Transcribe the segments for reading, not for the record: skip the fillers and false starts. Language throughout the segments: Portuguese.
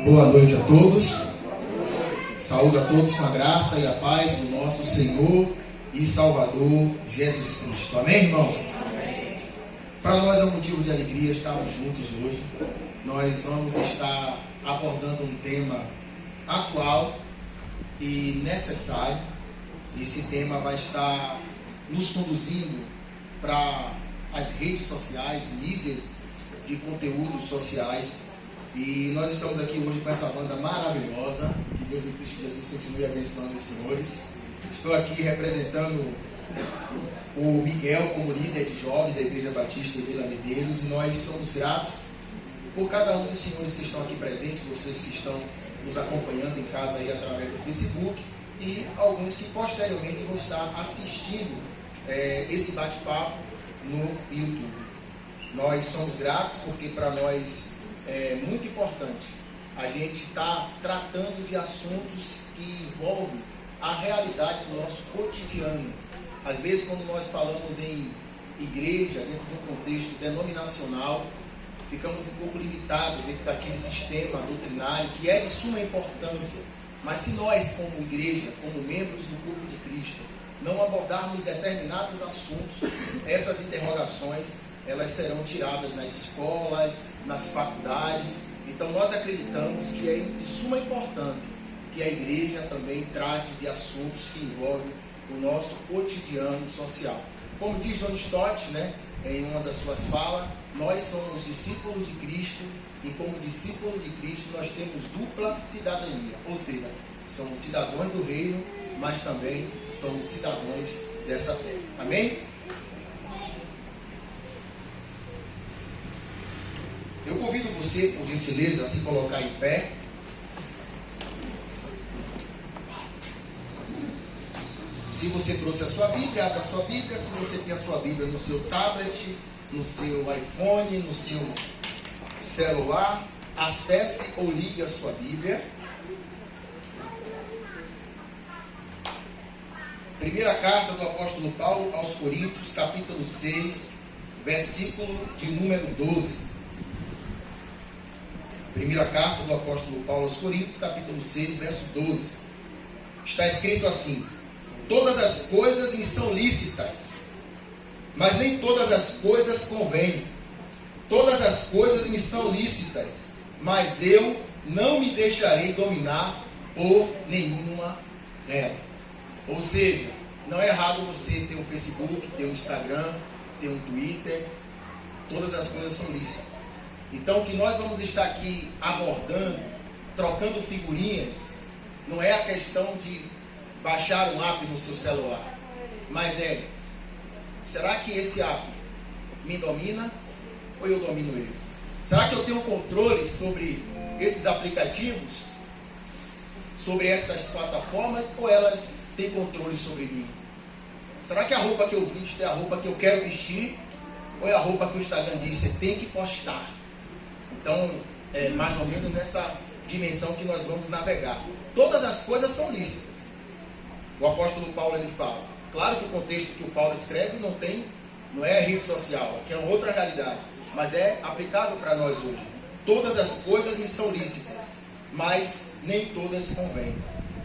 Boa noite a todos. Saúdo a todos com a graça e a paz do nosso Senhor e Salvador Jesus Cristo. Amém, irmãos? Amém. Para nós é um motivo de alegria estarmos juntos hoje. Nós vamos estar abordando um tema atual e necessário. Esse tema vai estar nos conduzindo para as redes sociais, mídias de conteúdos sociais. E nós estamos aqui hoje com essa banda maravilhosa. Que Deus em Cristo Jesus continue abençoando os senhores. Estou aqui representando o Miguel como líder de jovens da Igreja Batista de Vila Medeiros. E nós somos gratos por cada um dos senhores que estão aqui presentes, vocês que estão nos acompanhando em casa aí através do Facebook e alguns que posteriormente vão estar assistindo esse bate-papo no YouTube. Nós somos gratos porque para nós é muito importante a gente estar tratando de assuntos que envolvem a realidade do nosso cotidiano. Às vezes, quando nós falamos em igreja, dentro de um contexto denominacional, ficamos um pouco limitados dentro daquele sistema doutrinário que é de suma importância. Mas se nós, como igreja, como membros do corpo de Cristo, não abordarmos determinados assuntos, essas interrogações elas serão tiradas nas escolas, nas faculdades. Então nós acreditamos que é de suma importância que a igreja também trate de assuntos que envolvem o nosso cotidiano social. Como diz John Stott, em uma das suas falas, nós somos discípulos de Cristo e como discípulos de Cristo nós temos dupla cidadania, ou seja, somos cidadãos do reino, mas também somos cidadãos dessa terra. Amém? Eu convido você, por gentileza, a se colocar em pé. Se você trouxe a sua Bíblia, abra a sua Bíblia. Se você tem a sua Bíblia no seu tablet, no seu iPhone, no seu celular, acesse ou ligue a sua Bíblia. Primeira carta do apóstolo Paulo aos Coríntios, capítulo 6, versículo de número 12. Primeira carta do apóstolo Paulo aos Coríntios, capítulo 6, verso 12. Está escrito assim: todas as coisas me são lícitas, mas nem todas as coisas convêm. Todas as coisas me são lícitas, mas eu não me deixarei dominar por nenhuma delas. Ou seja, não é errado você ter um Facebook, ter um Instagram, ter um Twitter. Todas as coisas são lícitas. Então, o que nós vamos estar aqui abordando, trocando figurinhas, não é a questão de baixar um app no seu celular, mas será que esse app me domina ou eu domino ele? Será que eu tenho controle sobre esses aplicativos, sobre essas plataformas, ou elas têm controle sobre mim? Será que a roupa que eu visto é a roupa que eu quero vestir, ou é a roupa que o Instagram diz, você tem que postar? Então, é mais ou menos nessa dimensão que nós vamos navegar. Todas as coisas são lícitas. O apóstolo Paulo ele fala. Claro que o contexto que o Paulo escreve não é rede social, aqui é uma outra realidade, mas é aplicável para nós hoje. Todas as coisas me são lícitas, mas nem todas convêm.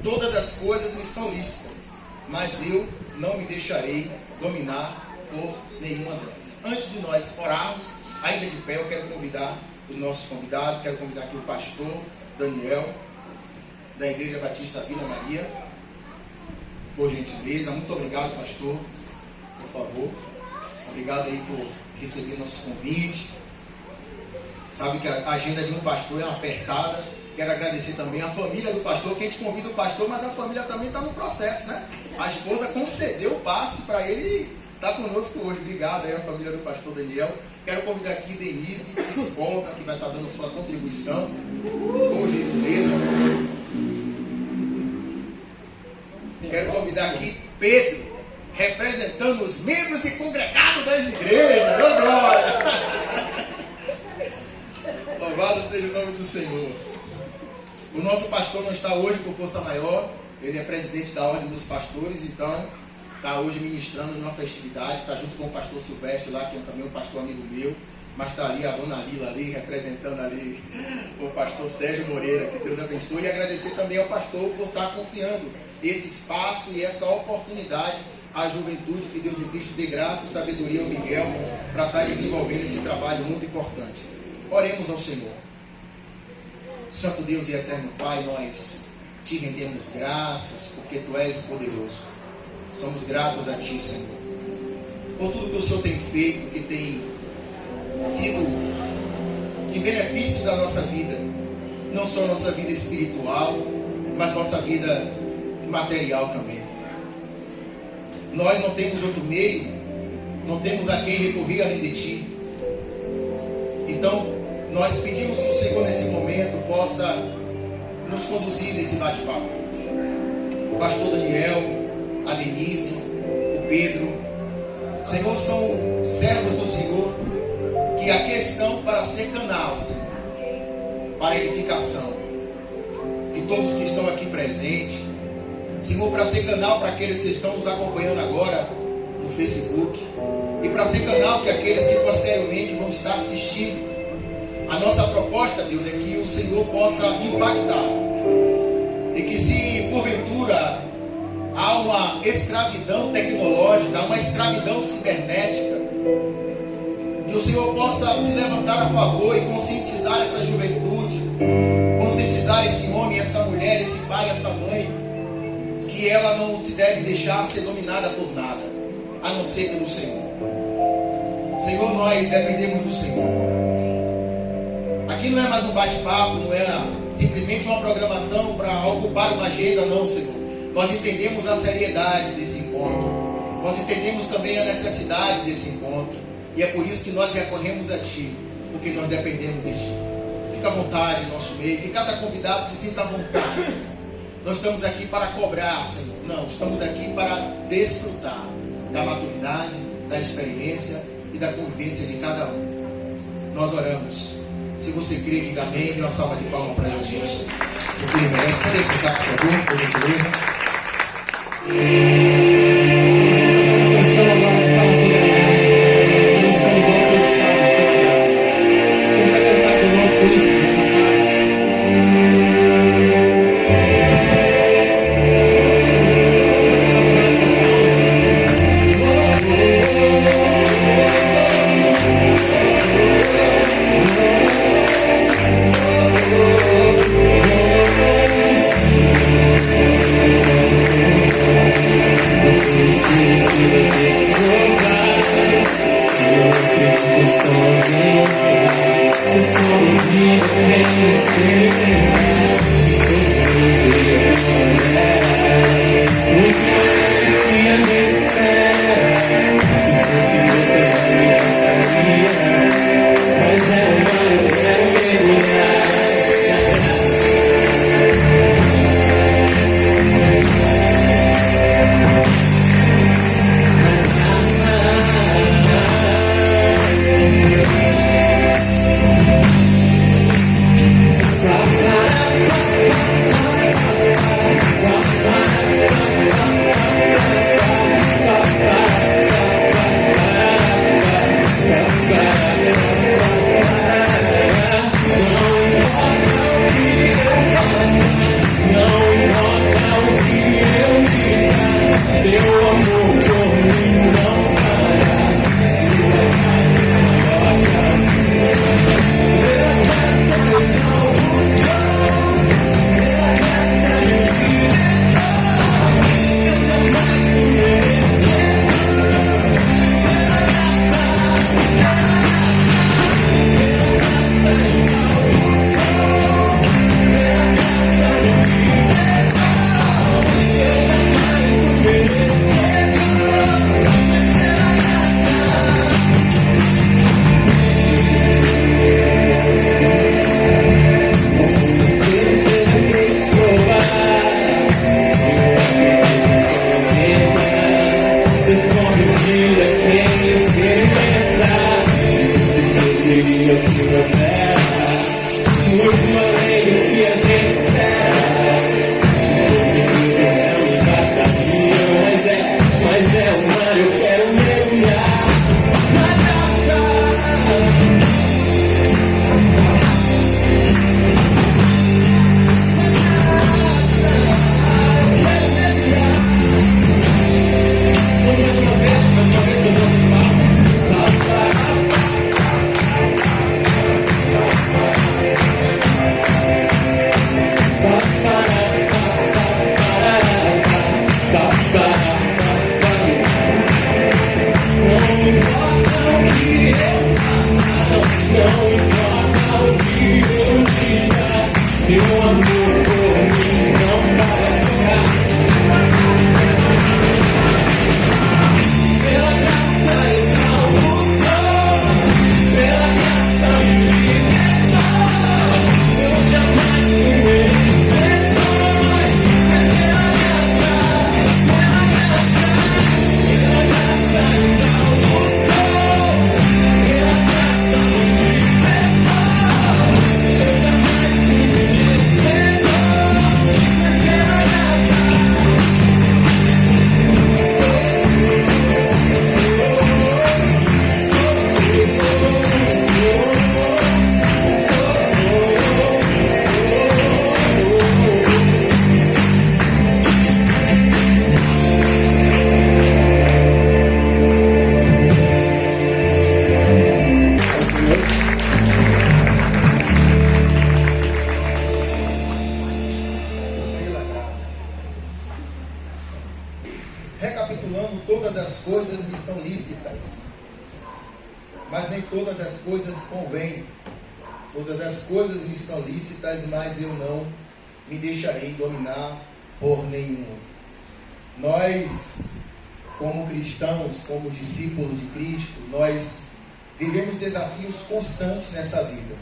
Todas as coisas me são lícitas, mas eu não me deixarei dominar por nenhuma delas. Antes de nós orarmos, ainda de pé, eu quero convidar os nossos convidados, quero convidar aqui o pastor Daniel, da Igreja Batista Vila Maria, por gentileza. Muito obrigado, pastor, por favor. Obrigado aí por receber nosso convite. Sabe que a agenda de um pastor é uma apertada. Quero agradecer também a família do pastor, que a gente convida o pastor, mas a família também está no processo, A esposa concedeu o passe para ele estar conosco hoje. Obrigado aí a família do pastor Daniel. Quero convidar aqui Denise, psicóloga, que vai estar dando sua contribuição, por gentileza. Quero convidar aqui Pedro, representando os membros e congregados das igrejas. Oh, glória! Louvado seja o nome do Senhor. O nosso pastor não está hoje por força maior. Ele é presidente da Ordem dos Pastores, então está hoje ministrando numa festividade. Está junto com o pastor Silvestre lá, que é também um pastor amigo meu. mas está ali a dona Lila ali, representando ali o pastor Sérgio Moreira, que Deus abençoe, e agradecer também ao pastor por estar confiando esse espaço e essa oportunidade à juventude, que Deus em Cristo dê graça e sabedoria ao Miguel para estar desenvolvendo esse trabalho muito importante. Oremos ao Senhor. Santo Deus e eterno Pai, nós te rendemos graças, porque Tu és poderoso. Somos gratos a Ti, Senhor, por tudo que o Senhor tem feito, que tem sido em benefício da nossa vida, não só nossa vida espiritual, mas nossa vida material também. Nós não temos outro meio, não temos a quem recorrer além de Ti. Então, nós pedimos que o Senhor nesse momento possa nos conduzir nesse bate-papo. O pastor Daniel, a Denise, o Pedro, Senhor, são servos do Senhor que aqui estão para ser canal, Senhor, para a edificação de todos que estão aqui presentes. Senhor, para ser canal para aqueles que estão nos acompanhando agora no Facebook, e para ser canal que aqueles que posteriormente vão estar assistindo. A nossa proposta, Deus, é que o Senhor possa impactar, e que se porventura há uma escravidão tecnológica, há uma escravidão cibernética, que o Senhor possa se levantar a favor e conscientizar essa juventude, conscientizar esse homem, essa mulher, esse pai, essa mãe, que ela não se deve deixar ser dominada por nada, a não ser pelo Senhor. Senhor, nós dependemos do Senhor. Aqui não é mais um bate-papo, não é simplesmente uma programação para ocupar uma agenda, não, Senhor. Nós entendemos a seriedade desse encontro. Nós entendemos também a necessidade desse encontro. E é por isso que nós recorremos a Ti, porque nós dependemos de Ti. Fica à vontade em nosso meio, que cada convidado se sinta à vontade, Senhor. Não estamos aqui para cobrar, Senhor. Não, estamos aqui para desfrutar da maturidade, da experiência e da convivência de cada um. Nós oramos. Se você crê, diga amém. Dê uma salva de palmas para Jesus. Porque Ele merece. Pode sentar, por favor, por gentileza. A canção agora que fala sobre a graça. Nós estamos alcançados pela graça. Você vai cantar conosco isso, você sabe. Mas é o mar, eu quero mergulhar na graça. Seu amor por mim não para sonhar. Pela graça e salvação, pela graça me libertou. Eu jamais fui vencedor, mas pela graça e salvação, pela graça me libertou. Eu jamais fui vencedor, mas pela graça. Pela graça. Recapitulando, todas as coisas me são lícitas, mas nem todas as coisas convêm. Todas as coisas me são lícitas, mas eu não me deixarei dominar por nenhuma. Nós, como cristãos, como discípulos de Cristo, nós vivemos desafios constantes nessa vida.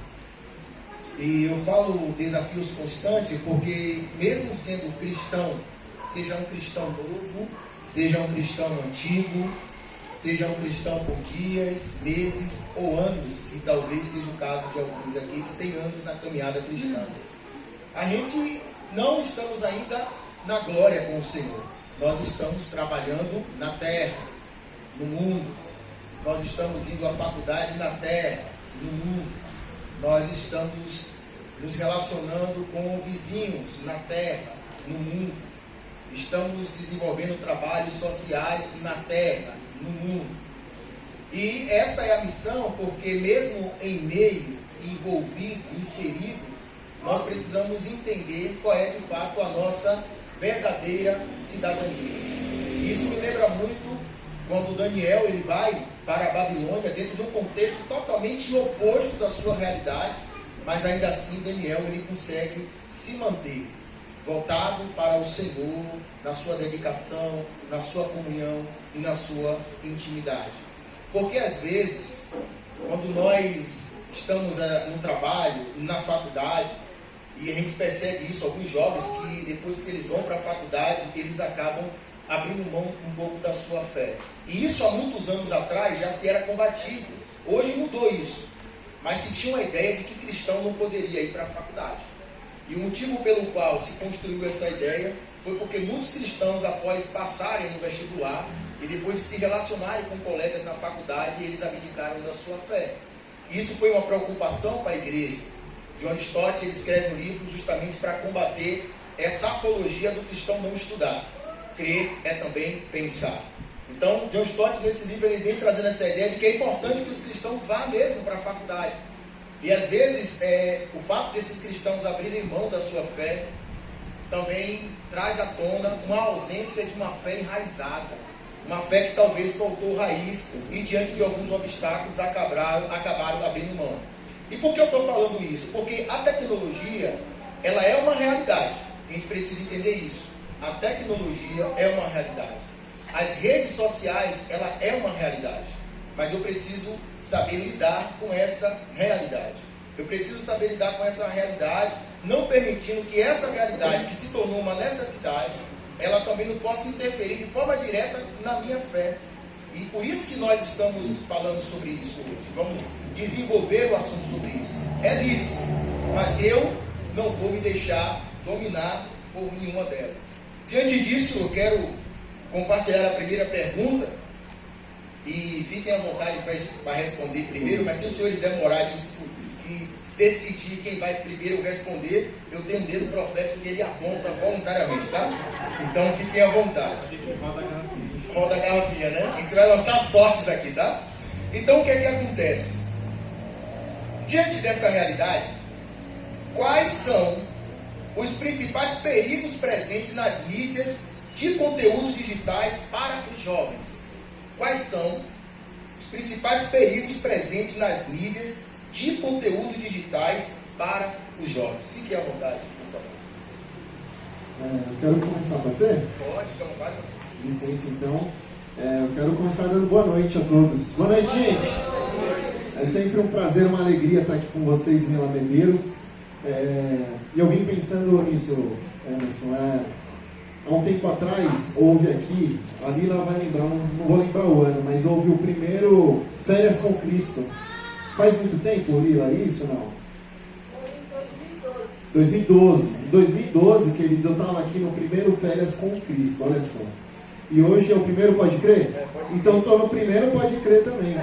E eu falo desafios constantes porque, mesmo sendo cristão, seja um cristão novo, seja um cristão antigo, seja um cristão por dias, meses ou anos, que talvez seja o caso de alguns aqui que tem anos na caminhada cristã, a gente não estamos ainda na glória com o Senhor. Nós estamos trabalhando na terra, no mundo. Nós estamos indo à faculdade na terra, no mundo. Nós estamos nos relacionando com vizinhos na terra, no mundo. Estamos desenvolvendo trabalhos sociais na terra, no mundo. E essa é a missão, porque mesmo em meio, envolvido, inserido, nós precisamos entender qual é de fato a nossa verdadeira cidadania. Isso me lembra muito quando Daniel ele vai para a Babilônia dentro de um contexto totalmente oposto da sua realidade, mas ainda assim Daniel ele consegue se manter voltado para o Senhor, na sua dedicação, na sua comunhão e na sua intimidade. Porque às vezes, quando nós estamos no trabalho, na faculdade, e a gente percebe isso, alguns jovens que depois que eles vão para a faculdade, eles acabam abrindo mão um pouco da sua fé. E isso há muitos anos atrás já se era combatido. Hoje mudou isso. Mas se tinha uma ideia de que cristão não poderia ir para a faculdade. E o motivo pelo qual se construiu essa ideia foi porque muitos cristãos, após passarem no vestibular e depois de se relacionarem com colegas na faculdade, eles abdicaram da sua fé. Isso foi uma preocupação para a igreja. John Stott ele escreve um livro justamente para combater essa apologia do cristão não estudar. Crer é também pensar. Então, John Stott, nesse livro, ele vem trazendo essa ideia de que é importante que os cristãos vá mesmo para a faculdade. E às vezes, o fato desses cristãos abrirem mão da sua fé também traz à tona uma ausência de uma fé enraizada. Uma fé que talvez faltou raiz e diante de alguns obstáculos acabaram abrindo mão. E por que eu estou falando isso? Porque a tecnologia, ela é uma realidade. A gente precisa entender isso. A tecnologia é uma realidade. As redes sociais, ela é uma realidade. Mas eu preciso saber lidar com essa realidade. Eu preciso saber lidar com essa realidade, não permitindo que essa realidade, que se tornou uma necessidade, ela também não possa interferir de forma direta na minha fé. E por isso que nós estamos falando sobre isso hoje. Vamos desenvolver o assunto sobre isso. É lícito, mas eu não vou me deixar dominar por nenhuma delas. Diante disso, eu quero compartilhar a primeira pergunta. E fiquem à vontade para responder primeiro, mas se os senhores demorarem e decidir quem vai primeiro responder, eu tenho um dedo profético que ele aponta voluntariamente, tá? Então fiquem à vontade. Roda a garrafinha, né? A gente vai lançar sortes aqui, tá? Então o que é que acontece? Diante dessa realidade, quais são os principais perigos presentes nas mídias de conteúdo digitais para os jovens? Quais são os principais perigos presentes nas mídias de conteúdo digitais para os jovens. Fique à vontade, por favor. Eu quero começar, pode ser? Pode, fica à vontade. Licença, então. Eu quero começar dando boa noite a todos. Boa noite, gente! É sempre um prazer, uma alegria estar aqui com vocês, Vila Medeiros. E eu vim pensando nisso, Emerson. Há um tempo atrás, houve aqui, a Lila vai lembrar, não vou lembrar o ano, mas houve o primeiro Férias com Cristo. Faz muito tempo, Lila, isso ou não? Foi em 2012. 2012. Em 2012, queridos, eu estava aqui no primeiro Férias com Cristo, olha só. E hoje é o primeiro Pode Crer? Então estou no primeiro Pode Crer também.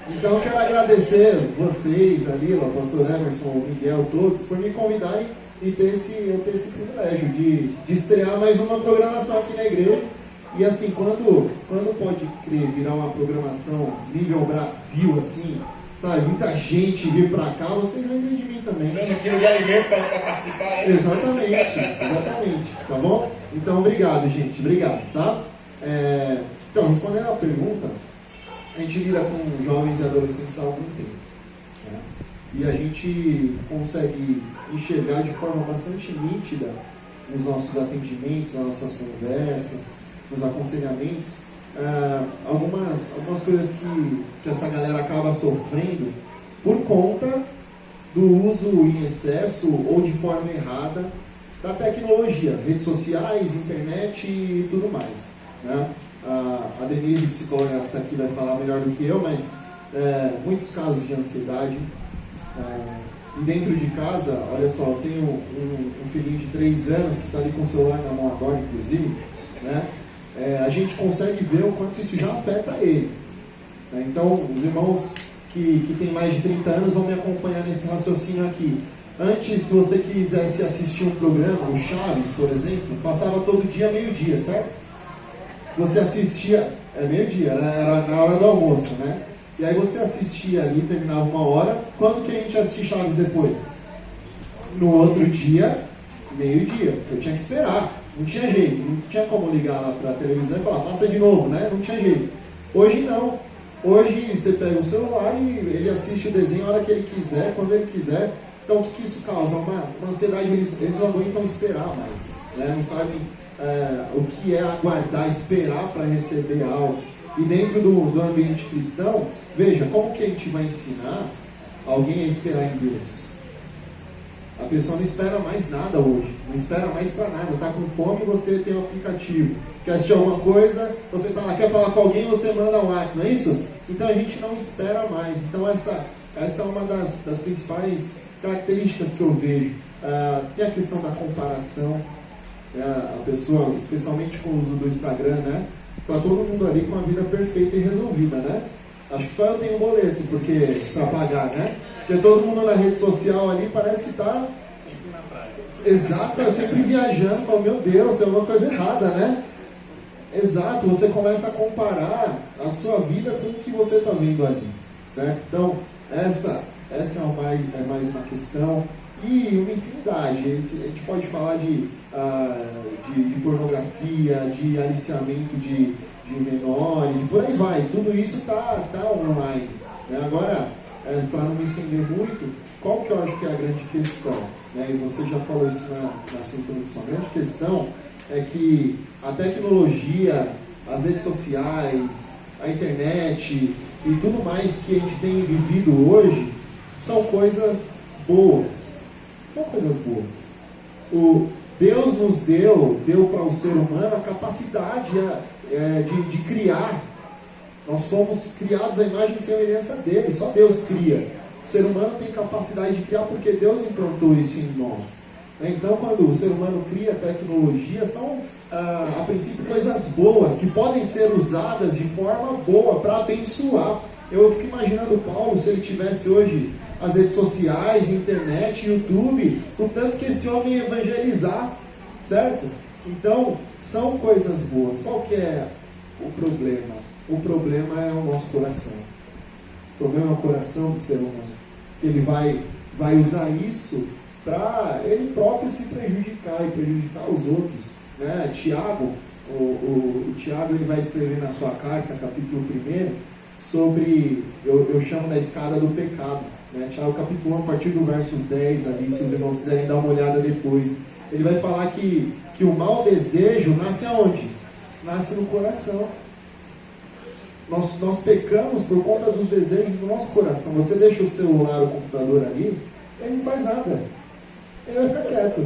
Então eu quero agradecer vocês, a Lila, o pastor Emerson, o Miguel, todos, por me convidarem e ter esse privilégio de estrear mais uma programação aqui na igreja. E assim, quando Pode Crer virar uma programação nível Brasil, assim, sabe, muita gente vir pra cá, vocês lembrem de mim também. Dando quilo de alimento para participar, né? Exatamente, tá bom? Então, obrigado, gente, obrigado, tá? Então, respondendo a pergunta, a gente lida com jovens e adolescentes há algum tempo, né? E a gente consegue enxergar de forma bastante nítida nos nossos atendimentos, nas nossas conversas, nos aconselhamentos, algumas coisas que essa galera acaba sofrendo por conta do uso em excesso ou de forma errada da tecnologia, redes sociais, internet e tudo mais, né? A Denise, psicóloga, está aqui, vai falar melhor do que eu, mas muitos casos de ansiedade. E dentro de casa, olha só, eu tenho um filhinho de 3 anos que está ali com o celular na mão agora, inclusive, né? A gente consegue ver o quanto isso já afeta ele, né? Então, os irmãos que têm mais de 30 anos vão me acompanhar nesse raciocínio aqui. Antes, se você quisesse assistir um programa, o Chaves, por exemplo, passava todo dia meio-dia, certo? Você assistia, meio-dia, né? Era na hora do almoço, né? E aí você assistia ali, terminava 1 hora. Quando que a gente assistia Chaves depois? No outro dia, meio-dia. Eu tinha que esperar, não tinha jeito, não tinha como ligar lá para a televisão e falar, passa de novo, né? Não tinha jeito. Hoje não. Hoje você pega o celular e ele assiste o desenho a hora que ele quiser, quando ele quiser. Então o que isso causa? Uma ansiedade, eles não aguentam esperar mais, né? Não sabem o que é aguardar, esperar para receber algo. E dentro do ambiente cristão, veja, como que a gente vai ensinar alguém a esperar em Deus? A pessoa não espera mais nada hoje, não espera mais para nada, está com fome, você tem um aplicativo, quer assistir alguma coisa, você está lá, quer falar com alguém, você manda um WhatsApp, não é isso? Então a gente não espera mais. Então essa é uma das principais características que eu vejo. Tem a questão da comparação, a pessoa, especialmente com o uso do Instagram, né? Tá todo mundo ali com a vida perfeita e resolvida, né? Acho que só eu tenho um boleto para pagar, né? Porque todo mundo na rede social ali parece que tá sempre na praia. Exato, sempre viajando, fala, meu Deus, tem alguma coisa errada, né? Exato, você começa a comparar a sua vida com o que você está vendo ali, certo? Então, essa é mais uma questão. E uma infinidade, a gente pode falar de pornografia, de aliciamento de menores, e por aí vai. Tudo isso está online, né? Agora, para não me estender muito, qual que eu acho que é a grande questão, né? E você já falou isso na sua introdução. A grande questão é que a tecnologia, as redes sociais, a internet e tudo mais que a gente tem vivido hoje são coisas boas. São coisas boas. Deus nos deu para o ser humano a capacidade de criar. Nós fomos criados à imagem e semelhança dele, só Deus cria. O ser humano tem capacidade de criar porque Deus implantou isso em nós. Então, quando o ser humano cria tecnologia, são, a princípio, coisas boas, que podem ser usadas de forma boa para abençoar. Eu fico imaginando Paulo, se ele tivesse hoje as redes sociais, internet, YouTube, o tanto que esse homem ia evangelizar, certo? Então, são coisas boas. Qual que é o problema? O problema é o nosso coração. O problema é o coração do ser humano. Ele vai usar isso para ele próprio se prejudicar e prejudicar os outros, né? Tiago, o Tiago, ele vai escrever na sua carta, capítulo 1, sobre, eu chamo da escada do pecado. né? Tiago capítulo 1, a partir do verso 10 ali, se os irmãos quiserem dar uma olhada depois, ele vai falar que o mau desejo nasce aonde? Nasce no coração. Nós pecamos por conta dos desejos do nosso coração. Você deixa o celular, o computador ali, ele não faz nada. Ele vai ficar quieto.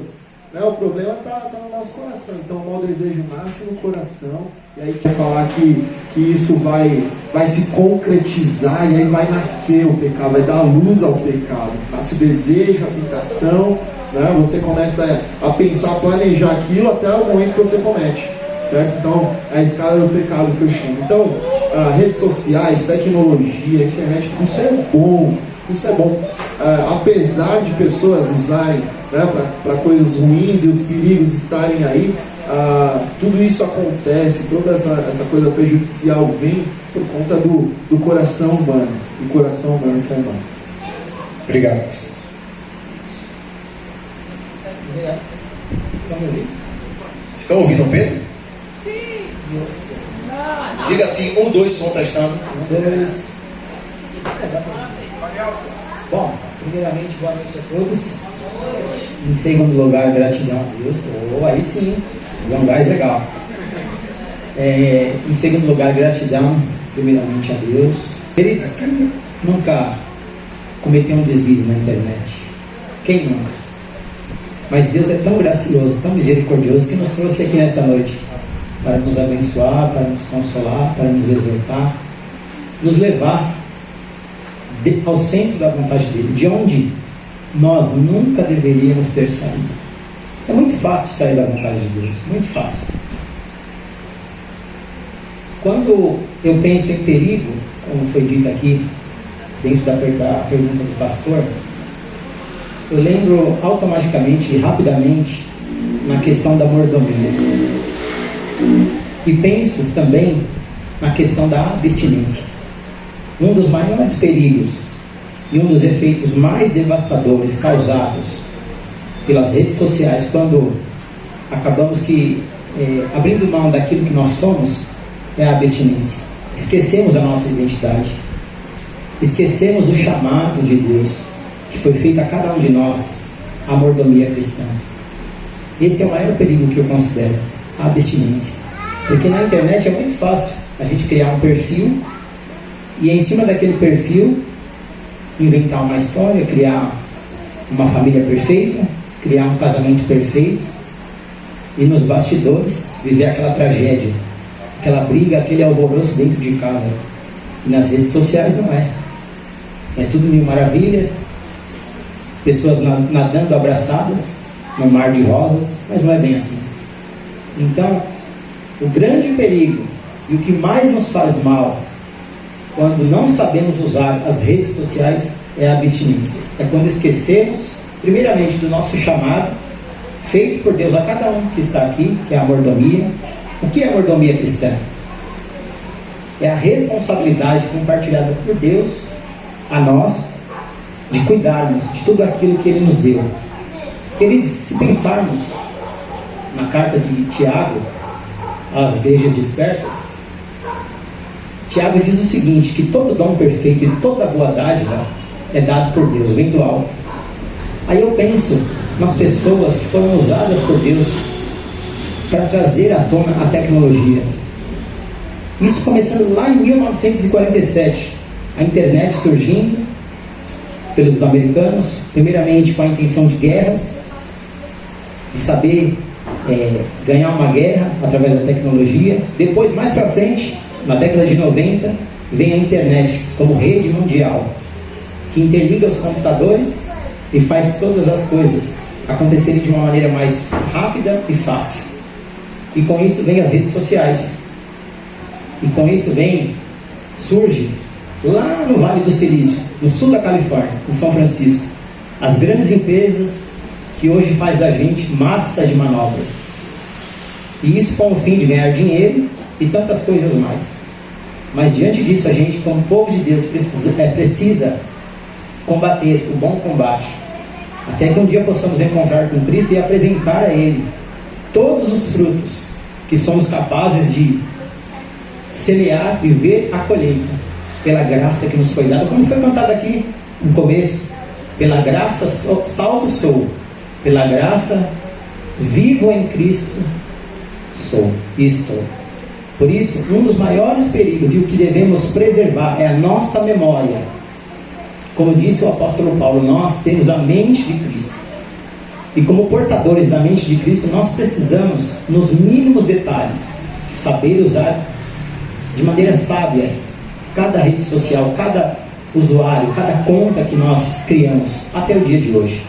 Né? O problema está no nosso coração. Então o mau desejo nasce no coração. E aí quer falar que isso vai se concretizar e aí vai nascer o pecado, vai dar luz ao pecado. Nasce o desejo, a tentação, né? Você começa a pensar, a planejar aquilo até o momento que você comete. Certo? Então, é a escala do pecado que eu chamo. Então, redes sociais, tecnologia, internet, isso é bom. Isso é bom. Apesar de pessoas usarem, né, para coisas ruins e os perigos estarem aí, tudo isso acontece, toda essa coisa prejudicial vem por conta do coração humano. Do coração humano que é humano. Obrigado. Estão ouvindo o Pedro? Diga assim, 1, 2, som testando. 1, 2. Bom, primeiramente, boa noite a todos. Em segundo lugar, gratidão a Deus. Aí sim, dá um gás legal. Em segundo lugar, gratidão, primeiramente a Deus. Queridos, quem nunca cometeu um deslize na internet? Quem nunca? Mas Deus é tão gracioso, tão misericordioso, que nos trouxe aqui nesta noite para nos abençoar, para nos consolar, para nos exortar, nos levar ao centro da vontade dele, de onde nós nunca deveríamos ter saído. É muito fácil sair da vontade de Deus, muito fácil. Quando eu penso em perigo, como foi dito aqui, dentro da pergunta do pastor, eu lembro automaticamente e rapidamente na questão da mordomia. E penso também na questão da abstinência. Um dos maiores perigos e um dos efeitos mais devastadores causados pelas redes sociais, quando acabamos abrindo mão daquilo que nós somos, é a abstinência. Esquecemos a nossa identidade, esquecemos o chamado de Deus que foi feito a cada um de nós, a mordomia cristã. Esse é o maior perigo que eu considero, a abstinência. Porque na internet é muito fácil a gente criar um perfil e em cima daquele perfil inventar uma história, criar uma família perfeita, criar um casamento perfeito e nos bastidores viver aquela tragédia, aquela briga, aquele alvoroço dentro de casa. E nas redes sociais não é. É tudo mil maravilhas, pessoas nadando abraçadas no mar de rosas, mas não é bem assim. Então, o grande perigo e o que mais nos faz mal quando não sabemos usar as redes sociais é a abstinência. É quando esquecemos, primeiramente, do nosso chamado feito por Deus a cada um que está aqui, que é a mordomia. O que é a mordomia cristã? É a responsabilidade compartilhada por Deus a nós de cuidarmos de tudo aquilo que Ele nos deu. Queridos, se pensarmos na carta de Tiago às igrejas dispersas, Tiago diz o seguinte, que todo dom perfeito e toda boa dádiva é dado por Deus, vem do alto. Aí eu penso nas pessoas que foram usadas por Deus para trazer à tona a tecnologia. Isso começando lá em 1947, a internet surgindo pelos americanos, primeiramente com a intenção de guerras, de saber ganhar uma guerra através da tecnologia. Depois, mais para frente, na década de 90, vem a internet como rede mundial, que interliga os computadores e faz todas as coisas acontecerem de uma maneira mais rápida e fácil. E com isso vem as redes sociais. E com isso surge lá no Vale do Silício, no sul da Califórnia, em São Francisco, as grandes empresas que hoje faz da gente massa de manobra. E isso com o fim de ganhar dinheiro e tantas coisas mais. Mas diante disso, a gente, como povo de Deus, precisa combater o bom combate, até que um dia possamos encontrar com Cristo e apresentar a Ele todos os frutos que somos capazes de semear e ver a colheita pela graça que nos foi dada, como foi cantado aqui. no começo, pela graça salvo sou, pela graça vivo em Cristo sou e estou. Por isso, um dos maiores perigos e o que devemos preservar é a nossa memória. Como disse o apóstolo Paulo, nós temos a mente de Cristo. E como portadores da mente de Cristo, nós precisamos, nos mínimos detalhes, saber usar de maneira sábia cada rede social, cada usuário, cada conta que nós criamos até o dia de hoje.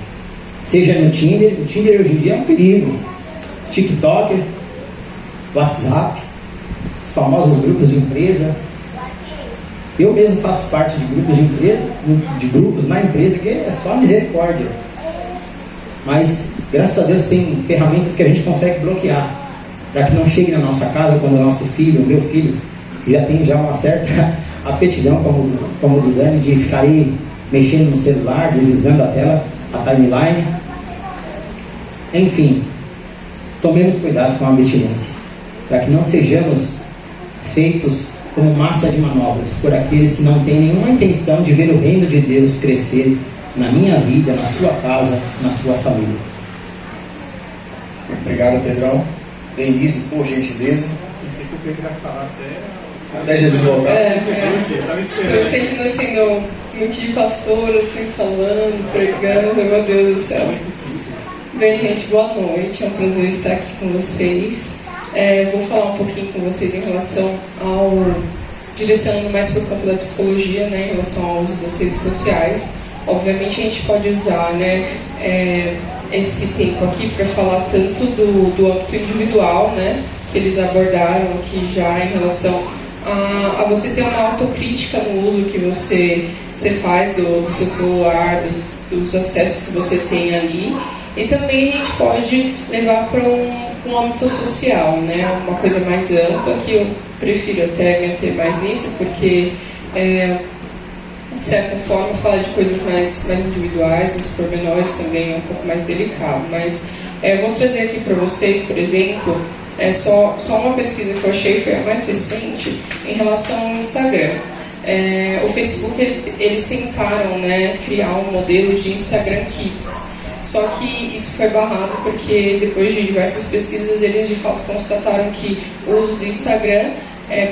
Seja no Tinder, o Tinder hoje em dia é um perigo. TikTok, WhatsApp, os famosos grupos de empresa. Eu mesmo faço parte de grupos de empresa, de grupos na empresa que é só misericórdia. Mas, graças a Deus, tem ferramentas que a gente consegue bloquear, para que não chegue na nossa casa quando o nosso filho, o meu filho, que já tem uma certa aptidão, como o do Dani, de ficar aí mexendo no celular, deslizando a tela, a timeline. Enfim, tomemos cuidado com a abstinência, para que não sejamos feitos como massa de manobras por aqueles que não têm nenhuma intenção de ver o reino de Deus crescer na minha vida, na sua casa, na sua família. Obrigado, Pedrão. Denise, por gentileza. Pensei que o Pedro ia falar Até Jesus voltar. Estou me sentindo assim, no mente de pastor, assim, falando, pregando, meu Deus do céu. Bem, gente, boa noite, é um prazer estar aqui com vocês. Vou falar um pouquinho com vocês em relação ao... direcionando mais para o campo da psicologia, né, em relação ao uso das redes sociais. Obviamente a gente pode usar, né, esse tempo aqui para falar tanto do âmbito individual, né, que eles abordaram aqui já em relação a você ter uma autocrítica no uso que você faz do seu celular, dos acessos que você tem ali. E também a gente pode levar para um âmbito social, né, uma coisa mais ampla, que eu prefiro até me ater mais nisso, porque de certa forma falar de coisas mais individuais, dos pormenores também é um pouco mais delicado. Mas eu vou trazer aqui para vocês, por exemplo, só uma pesquisa que eu achei, foi a mais recente, em relação ao Instagram. O Facebook, eles tentaram, né, criar um modelo de Instagram Kids. Só que isso foi barrado porque depois de diversas pesquisas eles de fato constataram que o uso do Instagram,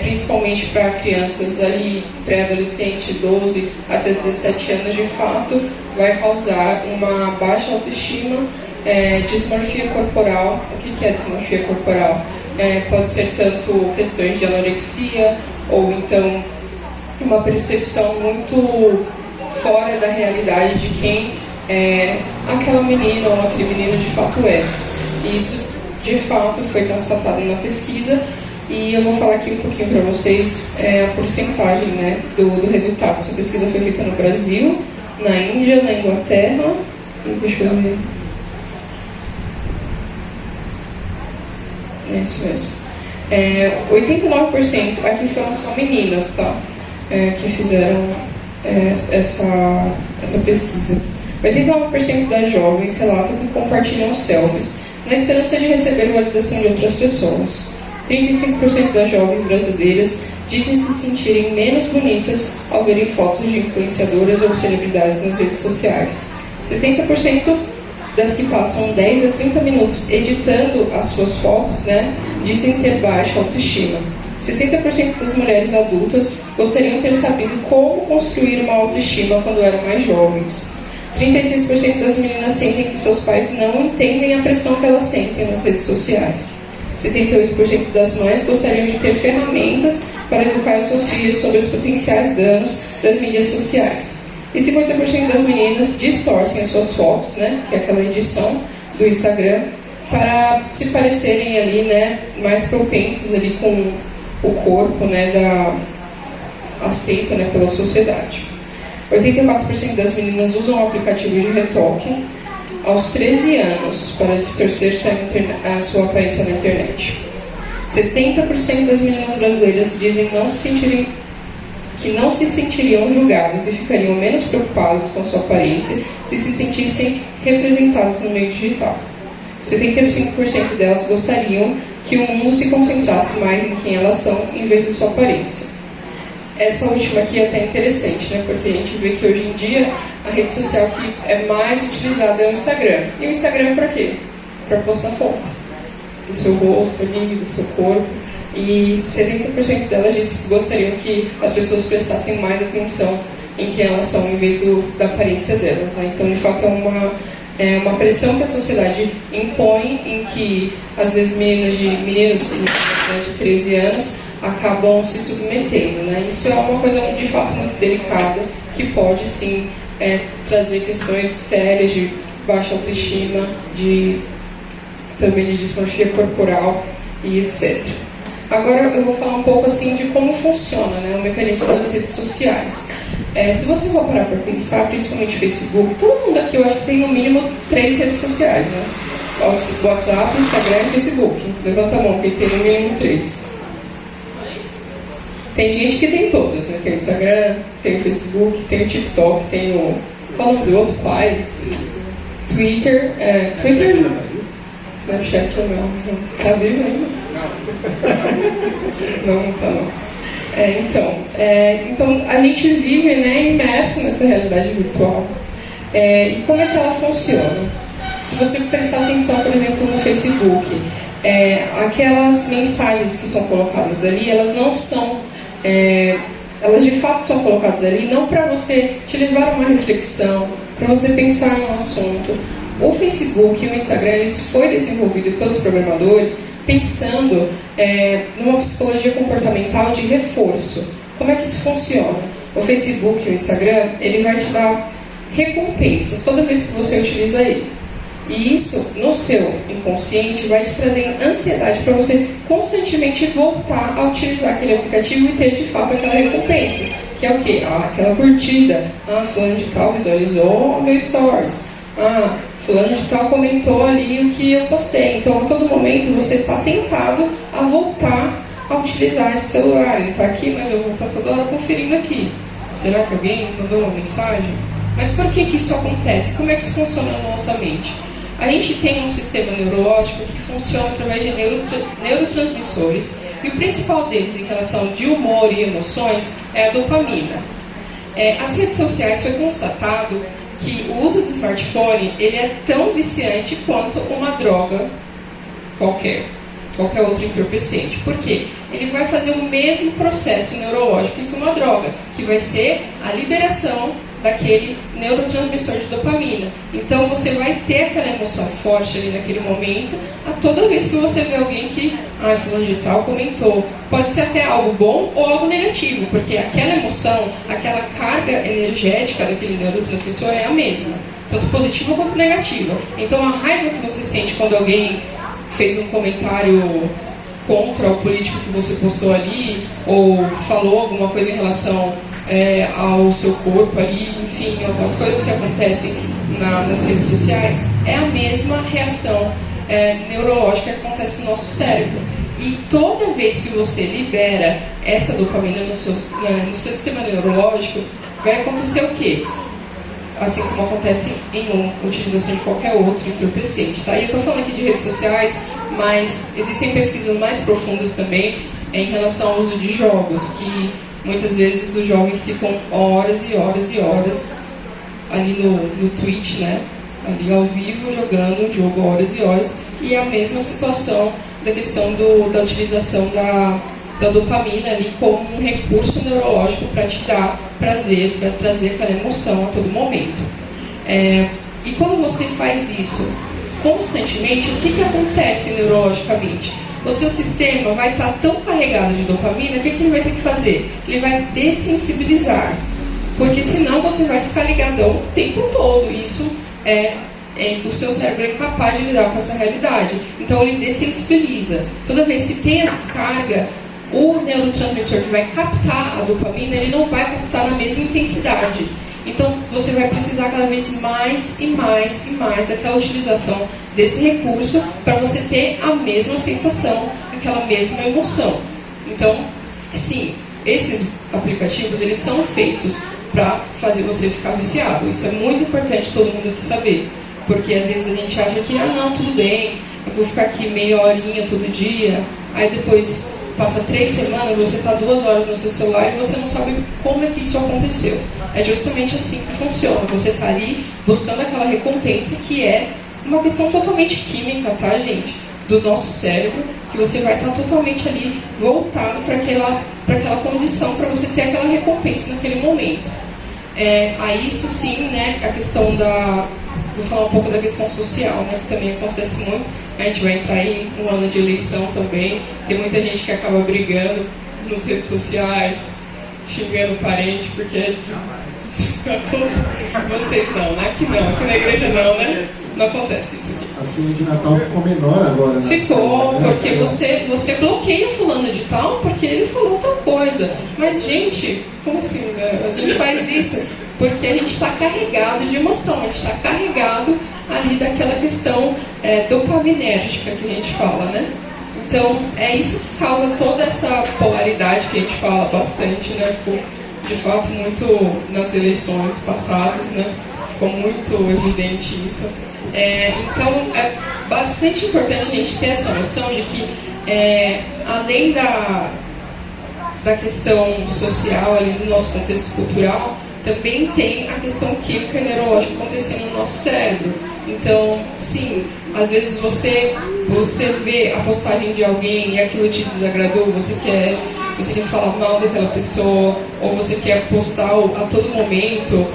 principalmente para crianças ali pré-adolescente, 12 até 17 anos, de fato vai causar uma baixa autoestima, dismorfia corporal. O que é dismorfia corporal? Pode ser tanto questões de anorexia ou então uma percepção muito fora da realidade de quem aquela menina ou aquele menino de fato é. Isso de fato foi constatado na pesquisa, e eu vou falar aqui um pouquinho para vocês a porcentagem, né, do resultado. Essa pesquisa foi feita no Brasil, na Índia, na Inglaterra e deixa eu ver. É isso mesmo. 89%, aqui foram só meninas, tá? Que fizeram essa pesquisa. 89% das jovens relatam que compartilham selfies na esperança de receber validação de outras pessoas. 35% das jovens brasileiras dizem se sentirem menos bonitas ao verem fotos de influenciadoras ou celebridades nas redes sociais. 60% das que passam 10 a 30 minutos editando as suas fotos, né, dizem ter baixa autoestima. 60% das mulheres adultas gostariam de ter sabido como construir uma autoestima quando eram mais jovens. 36% das meninas sentem que seus pais não entendem a pressão que elas sentem nas redes sociais. 78% das mães gostariam de ter ferramentas para educar seus filhos sobre os potenciais danos das mídias sociais. E 50% das meninas distorcem as suas fotos, né, que é aquela edição do Instagram, para se parecerem ali, né, mais propensas ali com o corpo, né, aceito, né, pela sociedade. 84% das meninas usam o aplicativo de retoque aos 13 anos para distorcer a sua aparência na internet. 70% das meninas brasileiras dizem que não se sentiriam julgadas e ficariam menos preocupadas com a sua aparência se sentissem representadas no meio digital. 75% delas gostariam que o mundo se concentrasse mais em quem elas são em vez de sua aparência. Essa última aqui é até interessante, né? Porque a gente vê que hoje em dia a rede social que é mais utilizada é o Instagram. E o Instagram para quê? Para postar foto do seu rosto ali, do seu corpo. E 70% delas disse que gostariam que as pessoas prestassem mais atenção em quem elas são, em vez da aparência delas, né? Então, de fato, é uma pressão que a sociedade impõe, em que, às vezes, meninos né, de 13 anos acabam se submetendo, né? Isso é uma coisa, de fato, muito delicada, que pode, sim, trazer questões sérias de baixa autoestima, também de dismorfia corporal e etc. Agora eu vou falar um pouco assim de como funciona, né, o mecanismo das redes sociais. Se você for parar para pensar, principalmente Facebook, todo mundo aqui eu acho que tem no mínimo 3 redes sociais, né? WhatsApp, Instagram e Facebook. Levanta a mão quem tem no mínimo 3. Tem gente que tem todas, né? Tem o Instagram, tem o Facebook, tem o TikTok, tem o... Qual é o nome do outro? Quai? Twitter. Twitter? Snapchat ou não? Tá vivo ainda? Não, tá não. Então, a gente vive, né, imerso nessa realidade virtual. E como é que ela funciona? Se você prestar atenção, por exemplo, no Facebook, aquelas mensagens que são colocadas ali, elas não são... elas de fato são colocadas ali não para você te levar a uma reflexão, para você pensar em um assunto. O Facebook e o Instagram, eles foi desenvolvido pelos programadores pensando numa psicologia comportamental de reforço. Como é que isso funciona? O Facebook e o Instagram, ele vai te dar recompensas toda vez que você utiliza ele. E isso, no seu inconsciente, vai te trazer ansiedade para você constantemente voltar a utilizar aquele aplicativo e ter, de fato, aquela recompensa. Que é o quê? Aquela curtida. Fulano de tal visualizou o meu stories. Fulano de tal comentou ali o que eu postei. Então, a todo momento, você está tentado a voltar a utilizar esse celular. Ele está aqui, mas eu vou estar toda hora conferindo aqui. Será que alguém mandou uma mensagem? Mas por que isso acontece? Como é que isso funciona na nossa mente? A gente tem um sistema neurológico que funciona através de neurotransmissores, e o principal deles em relação de humor e emoções é a dopamina. As redes sociais foi constatado que o uso do smartphone ele é tão viciante quanto uma droga qualquer outro entorpecente. Por quê? Ele vai fazer o mesmo processo neurológico que uma droga, que vai ser a liberação daquele neurotransmissor de dopamina. Então você vai ter aquela emoção forte ali naquele momento, a toda vez que você vê alguém que, fulano de tal comentou. Pode ser até algo bom ou algo negativo, porque aquela emoção, aquela carga energética daquele neurotransmissor é a mesma, tanto positiva quanto negativa. Então a raiva que você sente quando alguém fez um comentário contra o político que você postou ali, ou falou alguma coisa em relação ao seu corpo ali, enfim, algumas coisas que acontecem nas redes sociais, é a mesma reação neurológica que acontece no nosso cérebro. E toda vez que você libera essa dopamina no seu sistema neurológico, vai acontecer o quê? Assim como acontece em utilização de qualquer outro entorpecente, tá? E eu estou falando aqui de redes sociais, mas existem pesquisas mais profundas também em relação ao uso de jogos, que muitas vezes os jovens ficam horas e horas e horas ali no Twitch, né? Ali ao vivo, jogando o jogo horas e horas, e é a mesma situação da questão da utilização da dopamina ali como um recurso neurológico para te dar prazer, para trazer aquela emoção a todo momento. E quando você faz isso constantemente, o que acontece neurologicamente? O seu sistema vai estar tão carregado de dopamina que ele vai ter que fazer? Ele vai dessensibilizar, porque senão você vai ficar ligadão o tempo todo. Isso o seu cérebro é incapaz de lidar com essa realidade. Então ele dessensibiliza. Toda vez que tem a descarga, o neurotransmissor que vai captar a dopamina, ele não vai captar na mesma intensidade. Então você vai precisar cada vez mais e mais e mais daquela utilização desse recurso para você ter a mesma sensação, aquela mesma emoção. Então, sim, esses aplicativos eles são feitos para fazer você ficar viciado. Isso é muito importante todo mundo aqui saber, porque às vezes a gente acha que não, tudo bem, eu vou ficar aqui meia horinha todo dia, aí depois passa 3 semanas, você está 2 horas no seu celular e você não sabe como é que isso aconteceu. É justamente assim que funciona. Você está ali buscando aquela recompensa que é uma questão totalmente química, tá, gente? Do nosso cérebro, que você vai estar totalmente ali voltado para aquela condição, para você ter aquela recompensa naquele momento. A isso sim, né, a questão da... Vou falar um pouco da questão social, né, que também acontece muito. A gente vai entrar em um ano de eleição também. Tem muita gente que acaba brigando nas redes sociais, xingando o parente, porque... Vocês não, né? Aqui não, aqui na igreja não, né? Não acontece isso aqui. A ceia de Natal ficou menor agora, né? Ficou, porque você bloqueia fulano de tal porque ele falou tal coisa. Mas, gente, como assim, né? A gente faz isso porque a gente está carregado de emoção, a gente está carregado ali daquela questão dopaminérgica que a gente fala, né? Então, é isso que causa toda essa polaridade que a gente fala bastante, né? Ficou, de fato, muito nas eleições passadas, né? Ficou muito evidente isso. Então, é bastante importante a gente ter essa noção de que, além da questão social, ali no nosso contexto cultural, também tem a questão química e neurológica acontecendo no nosso cérebro. Então, sim, às vezes você vê a postagem de alguém e aquilo te desagradou, você quer falar mal daquela pessoa, ou você quer postar a todo momento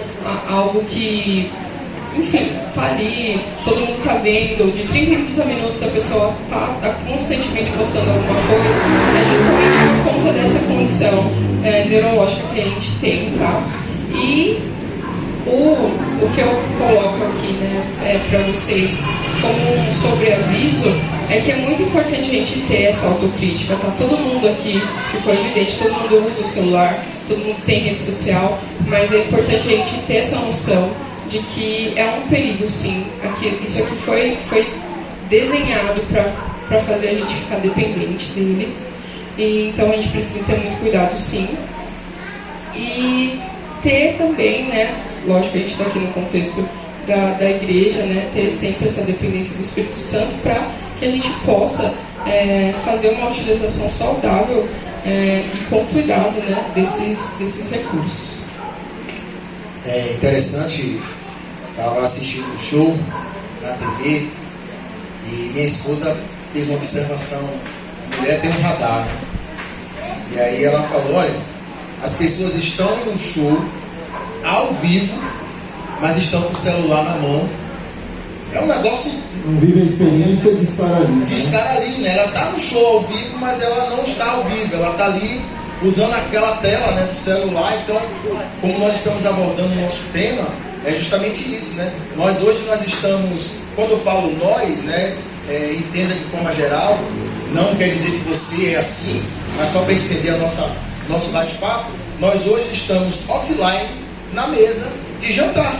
algo que, enfim, tá ali, todo mundo tá vendo, de 30 em 30 minutos a pessoa tá constantemente postando alguma coisa, é justamente por conta dessa condição neurológica que a gente tem, tá? E o que eu coloco aqui, né, para vocês como um sobreaviso é que é muito importante a gente ter essa autocrítica, tá? Todo mundo aqui, ficou evidente, todo mundo usa o celular, todo mundo tem rede social, mas é importante a gente ter essa noção de que é um perigo, sim. Isso aqui foi desenhado para fazer a gente ficar dependente dele, e então a gente precisa ter muito cuidado, sim. E ter também, né, lógico que a gente está aqui no contexto da igreja, né, ter sempre essa dependência do Espírito Santo para que a gente possa fazer uma utilização saudável e com cuidado, né, desses recursos. É interessante, estava assistindo um show na TV e minha esposa fez uma observação: a mulher tem um radar. E aí ela falou: olha, as pessoas estão em um show ao vivo, mas estão com o celular na mão. É um negócio... Não vive a experiência de estar ali. De estar ali, né? Ela está no show ao vivo, mas ela não está ao vivo. Ela está ali usando aquela tela, né, do celular. Então, como nós estamos abordando o nosso tema, é justamente isso, né? Hoje nós estamos... Quando eu falo nós, né, entenda de forma geral, não quer dizer que você é assim, mas só para entender nosso bate-papo, nós hoje estamos offline na mesa de jantar,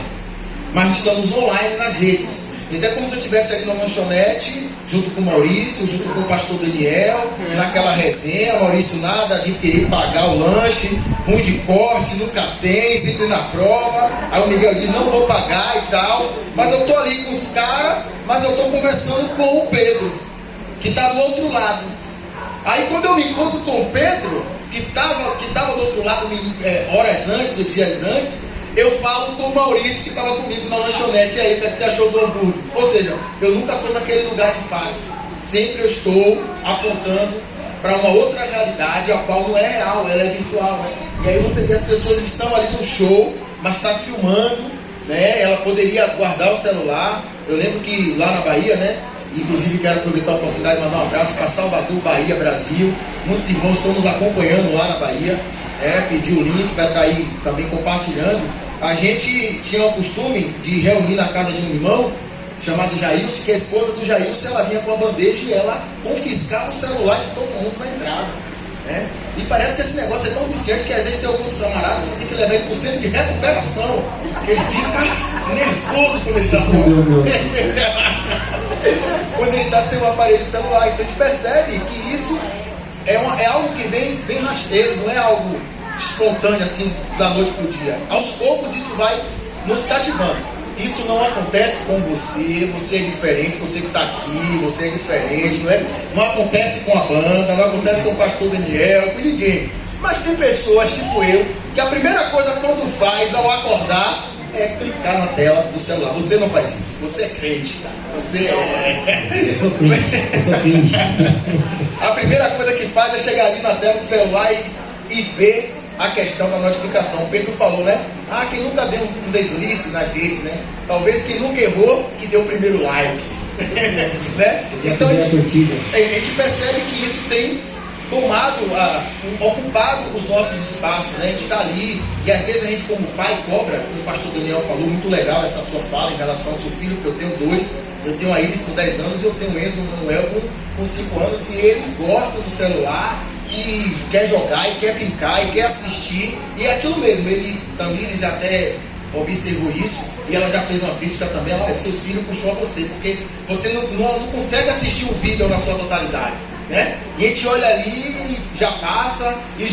mas estamos online nas redes. Então é como se eu estivesse aqui na lanchonete, junto com o Maurício, junto com o pastor Daniel, naquela resenha. Maurício nada de querer pagar o lanche, ruim de corte, nunca tem, sempre na prova. Aí o Miguel diz: não vou pagar e tal. Mas eu estou ali com os caras, mas eu estou conversando com o Pedro, que está do outro lado. Aí quando eu me encontro com o Pedro, que estava do outro lado horas antes, ou dias antes, eu falo com o Maurício, que estava comigo na lanchonete. E aí, o que você achou do hambúrguer? Ou seja, eu nunca estou naquele lugar de fato. Sempre eu estou apontando para uma outra realidade, a qual não é real, ela é virtual, né? E aí você vê as pessoas estão ali no show, mas está filmando, né? Ela poderia guardar o celular. Eu lembro que lá na Bahia, né? Inclusive quero aproveitar a oportunidade de mandar um abraço para Salvador, Bahia, Brasil. Muitos irmãos estão nos acompanhando lá na Bahia. Pedir o link, vai estar aí também compartilhando. A gente tinha o costume de reunir na casa de um irmão chamado Jailson, que a esposa do Jailson, ela vinha com a bandeja e ela confiscava o celular de todo mundo na entrada, né? E parece que esse negócio é tão viciante que às vezes tem alguns camaradas que você tem que levar ele para o centro de recuperação, que ele fica nervoso quando ele está quando ele está sem o aparelho celular. Então a gente percebe que isso é algo que vem rasteiro, não é algo espontâneo assim da noite para o dia. Aos poucos isso vai nos cativando. isso não acontece com você, você é diferente, você que está aqui, você é diferente, não é? Não acontece com a banda, não acontece com o pastor Daniel, com ninguém. Mas tem pessoas, tipo eu, que a primeira coisa quando faz ao acordar é clicar na tela do celular. Você não faz isso, você é crente, cara. Você é... Eu sou cringe. A primeira coisa que faz é chegar ali na tela do celular e ver a questão da notificação. O Pedro falou, né? Ah, quem nunca deu um deslize nas redes, né? Talvez quem nunca errou, que deu o primeiro like. Né? Então a gente percebe que isso tem tomado, ocupado os nossos espaços, né? A gente está ali, e às vezes a gente como pai cobra, como o pastor Daniel falou, muito legal essa sua fala em relação ao seu filho, porque eu tenho 2, eu tenho a Iris com 10 anos e eu tenho o Enzo Manuel com 5 anos, e eles gostam do celular, e quer jogar, e quer brincar, e quer assistir, e é aquilo mesmo, ele já até observou isso, e ela já fez uma crítica também, seus filhos puxou a você, porque você não consegue assistir o vídeo na sua totalidade. Né? E a gente olha ali e já passa, e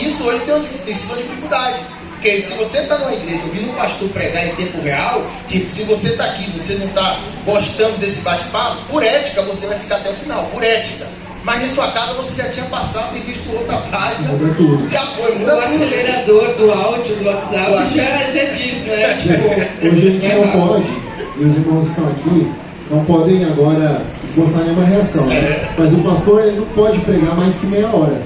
isso hoje tem sido uma dificuldade. Porque se você está numa igreja ouvindo um pastor pregar em tempo real, tipo, se você está aqui, você não está gostando desse bate-papo, por ética você vai ficar até o final, por ética. Mas em sua casa você já tinha passado e visto outra página, já foi, muda O acelerador do áudio do WhatsApp já diz, né? Tipo, hoje a gente não pode, e os irmãos estão aqui, não podem agora esboçar nenhuma reação, né? Mas o pastor ele não pode pregar mais que meia hora.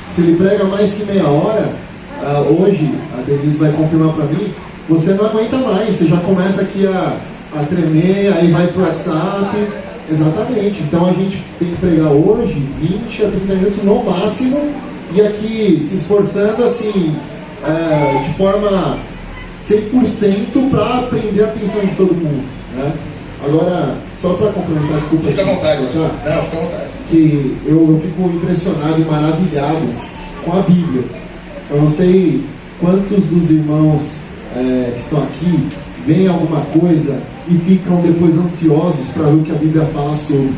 Se ele prega mais que meia hora, hoje, a Denise vai confirmar para mim, você não aguenta mais, você já começa aqui a tremer, aí vai pro WhatsApp. Exatamente, então a gente tem que pregar hoje 20 a 30 minutos no máximo, e aqui se esforçando assim, de forma 100% para prender a atenção de todo mundo, né? Agora, só para complementar, desculpa. Fica à vontade, tá? Não, fica à vontade. Que eu fico impressionado e maravilhado com a Bíblia. Eu não sei quantos dos irmãos que estão aqui veem alguma coisa e ficam depois ansiosos para ver o que a Bíblia fala sobre.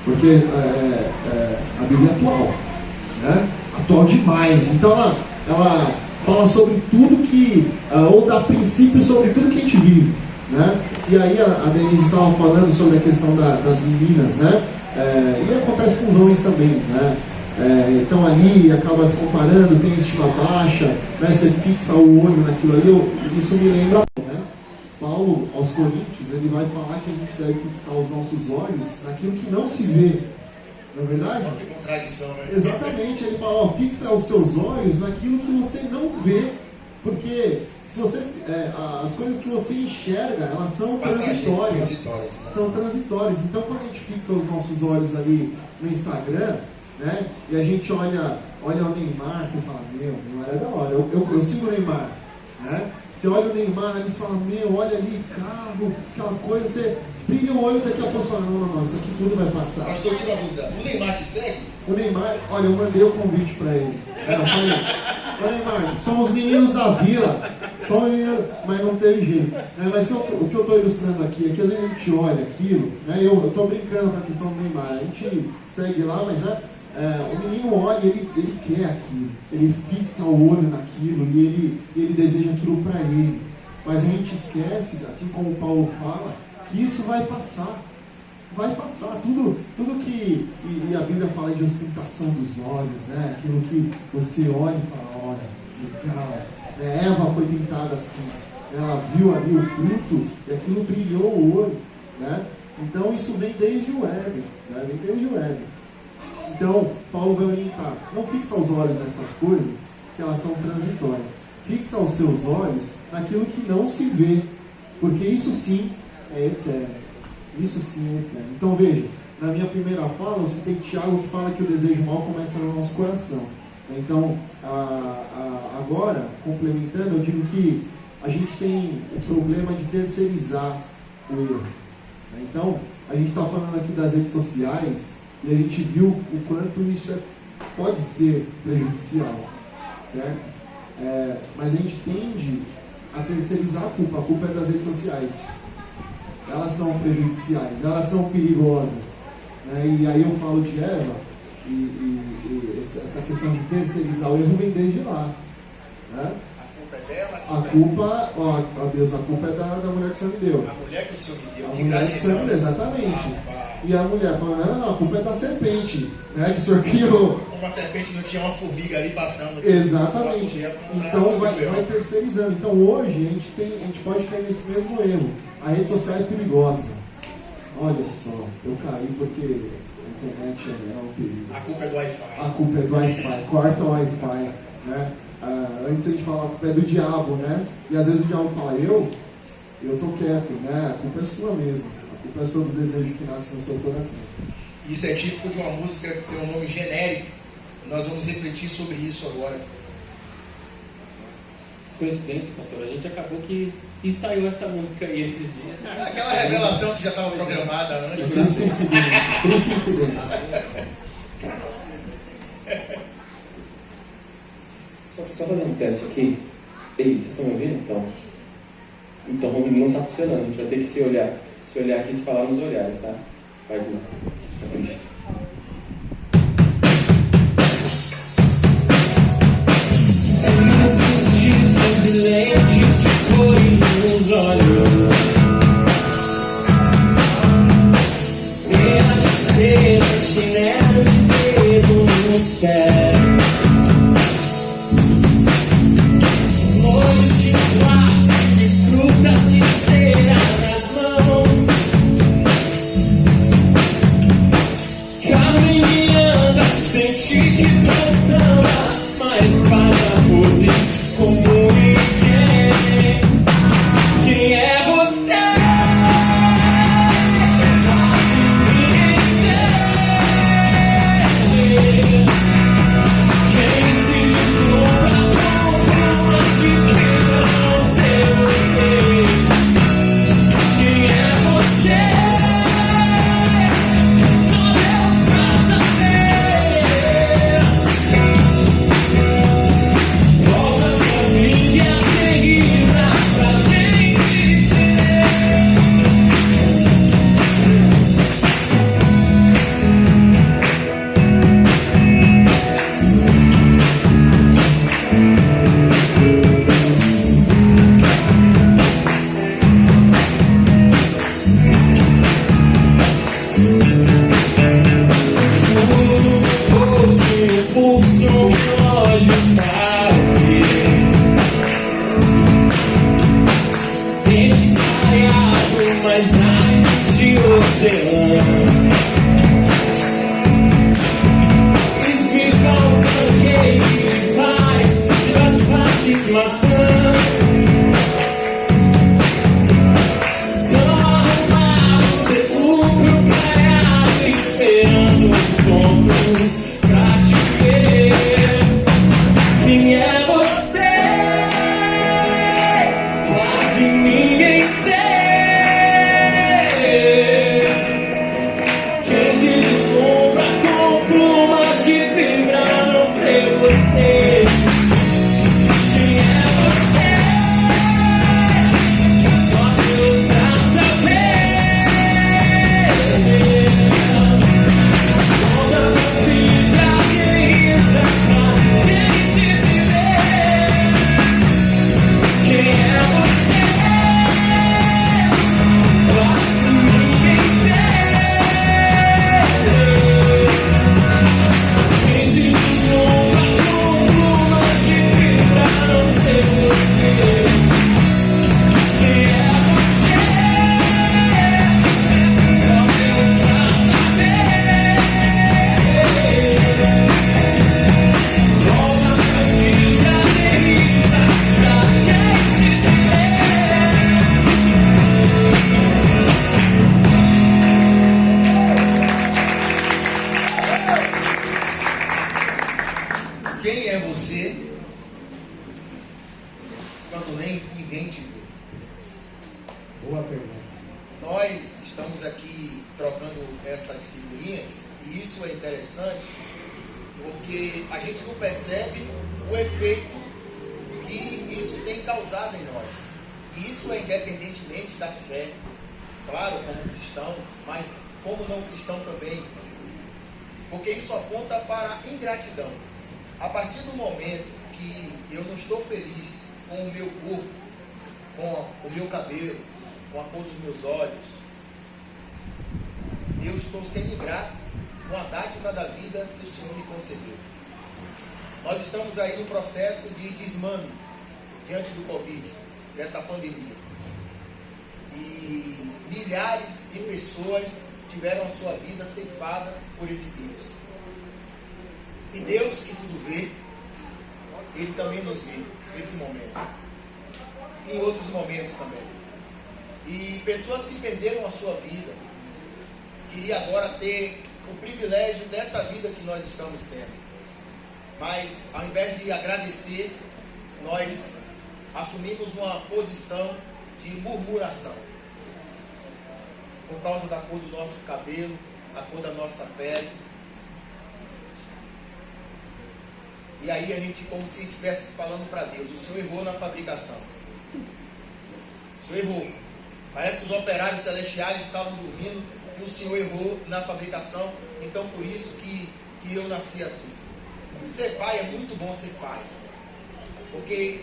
Porque a Bíblia é atual, né? Atual demais. Então ela fala sobre tudo que, ou dá princípio sobre tudo que a gente vive, né? E aí a Denise estava falando sobre a questão das meninas, né? E acontece com os homens também, né? Então ali acaba se comparando, tem estima baixa, né? Você fixa o olho naquilo ali, isso me lembra, né? Paulo aos Coríntios, ele vai falar que a gente deve fixar os nossos olhos naquilo que não se vê, não é verdade? Que contradição, né? Exatamente, ele fala, ó, fixa os seus olhos naquilo que você não vê, porque se você, as coisas que você enxerga, elas são transitórias. São transitórias. Então, quando a gente fixa os nossos olhos ali no Instagram, né, e a gente olha o Neymar, você fala, meu, Neymar é da hora. Eu sigo o Neymar, né? Você olha o Neymar, aí você fala, meu, olha ali, carro, aquela coisa, você brilha o olho, daqui a pouco você fala, não, isso aqui tudo vai passar. Mas estou tirando a dúvida, o Neymar te segue? O Neymar, olha, eu mandei o convite para ele. Eu falei, ô Neymar, somos meninos da vila, somos meninos, mas não teve jeito. Mas o que eu estou ilustrando aqui é que às vezes a gente olha aquilo, né, eu estou brincando com a questão do Neymar, a gente segue lá, mas né, o menino olha e ele quer aquilo, ele fixa o olho naquilo e ele deseja aquilo para ele. Mas a gente esquece, assim como o Paulo fala, que isso vai passar. Vai passar, tudo que e a Bíblia fala de ostentação dos olhos, né? Aquilo que você olha e fala, olha, legal, né? Eva foi tentada assim, ela viu ali o fruto e aquilo brilhou o olho, né? Então isso vem desde o Éden, né? Vem desde o Éden. Então Paulo vai orientar, não fixa os olhos nessas coisas, que elas são transitórias, fixa os seus olhos naquilo que não se vê, porque isso sim é eterno. Isso sim é eterno. Então veja, na minha primeira fala, eu citei Tiago que fala que o desejo mal começa no nosso coração. Então, agora, complementando, eu digo que a gente tem o problema de terceirizar o erro. Então, a gente está falando aqui das redes sociais e a gente viu o quanto isso pode ser prejudicial, certo? Mas a gente tende a terceirizar a culpa é das redes sociais. Elas são prejudiciais, elas são perigosas, né? E aí eu falo de Eva e essa questão de terceirizar o erro vem desde lá, né? A culpa é dela, A culpa, ó Deus, a culpa é da mulher que o Senhor me deu. A mulher que o Senhor me deu. A Que mulher que o Senhor me deu, gratidão. exatamente. Ah, E a mulher falando, não, a culpa é da serpente, né? Que o Senhor criou. Como a serpente não tinha uma formiga ali passando. Exatamente. Ela podia Então sobre vai o leão. terceirizando. Então hoje a gente pode cair nesse mesmo erro. A rede social é perigosa. Olha só, eu caí porque a internet é um perigo. A culpa é do Wi-Fi. A culpa é do Wi-Fi, corta o Wi-Fi, né? Antes a gente falava a culpa é do diabo, né? E às vezes o diabo fala, eu tô quieto, né? A culpa é sua mesmo. A culpa é sua do desejo que nasce no seu coração. Isso é típico de uma música que tem um nome genérico. Nós vamos refletir sobre isso agora. Coincidência, pastor, a gente acabou que ensaiou essa música aí esses dias. Aquela revelação que já estava programada antes. Cristo incidência. Cristo incidência. Só fazer um teste aqui. Ei, vocês estão me ouvindo? Então o não está funcionando. A gente vai ter que se olhar aqui e se falar nos olhares, tá? Vai, Gu. Capricha. Seus vestidos e lentes de cores nos olhos. Meia de seda, chinelo de dedo no pé. Molhos de plástico e frutas de cera nas mãos. Caminhando, senti que transama, mas faz a pose como ninguém. Quem é você? Ninguém entende. Quem se deslumbra com palmas que brilham, não sei você. Quem é você? Só Deus pra saber. Volta pra mim e aterriza pra gente ter. O pulso, o relógio faz dente caiado, mas ainda te ordenando. E fica um pancake de paz das faces maçãs. Tão arrumado, sepulcro caiado, esperando um ponto pra te ver. Quem é você? Quase ninguém vê. Quem se deslumbra com plumas de fibra, não sei você. Quem é você? Só Deus pra saber. Volta pra fibra, guerreira, pra gente te ver. Quem é você? Quase ninguém vê. Quem se deslumbra com plumas de fibra, não sei você. Quem é você? Só Deus pra saber. Volta pra vida, delícia, pra gente te ver. Quem é você quando nem ninguém te vê? Boa pergunta. Nós estamos aqui trocando essas figurinhas e isso é interessante porque a gente não percebe o efeito que isso tem causado em nós. E isso é independentemente da fé, claro, como cristão, mas como não cristão também, porque isso aponta para a ingratidão. A partir do momento que eu não estou feliz com o meu corpo, com o meu cabelo, com a cor dos meus olhos, eu estou sendo ingrato com a dádiva da vida que o Senhor me concedeu. Nós estamos aí num processo de desmame diante do Covid, dessa pandemia. E milhares de pessoas tiveram a sua vida ceifada por esse vírus. E Deus, que tudo vê, Ele também nos vê nesse momento. E em outros momentos também. E pessoas que perderam a sua vida, queria agora ter o privilégio dessa vida que nós estamos tendo. Mas, ao invés de agradecer, nós assumimos uma posição de murmuração. Por causa da cor do nosso cabelo, a cor da nossa pele. E aí a gente, como se estivesse falando para Deus, o Senhor errou na fabricação. O Senhor errou. Parece que os operários celestiais estavam dormindo e o Senhor errou na fabricação. Então por isso que eu nasci assim. Ser pai é muito bom ser pai. Porque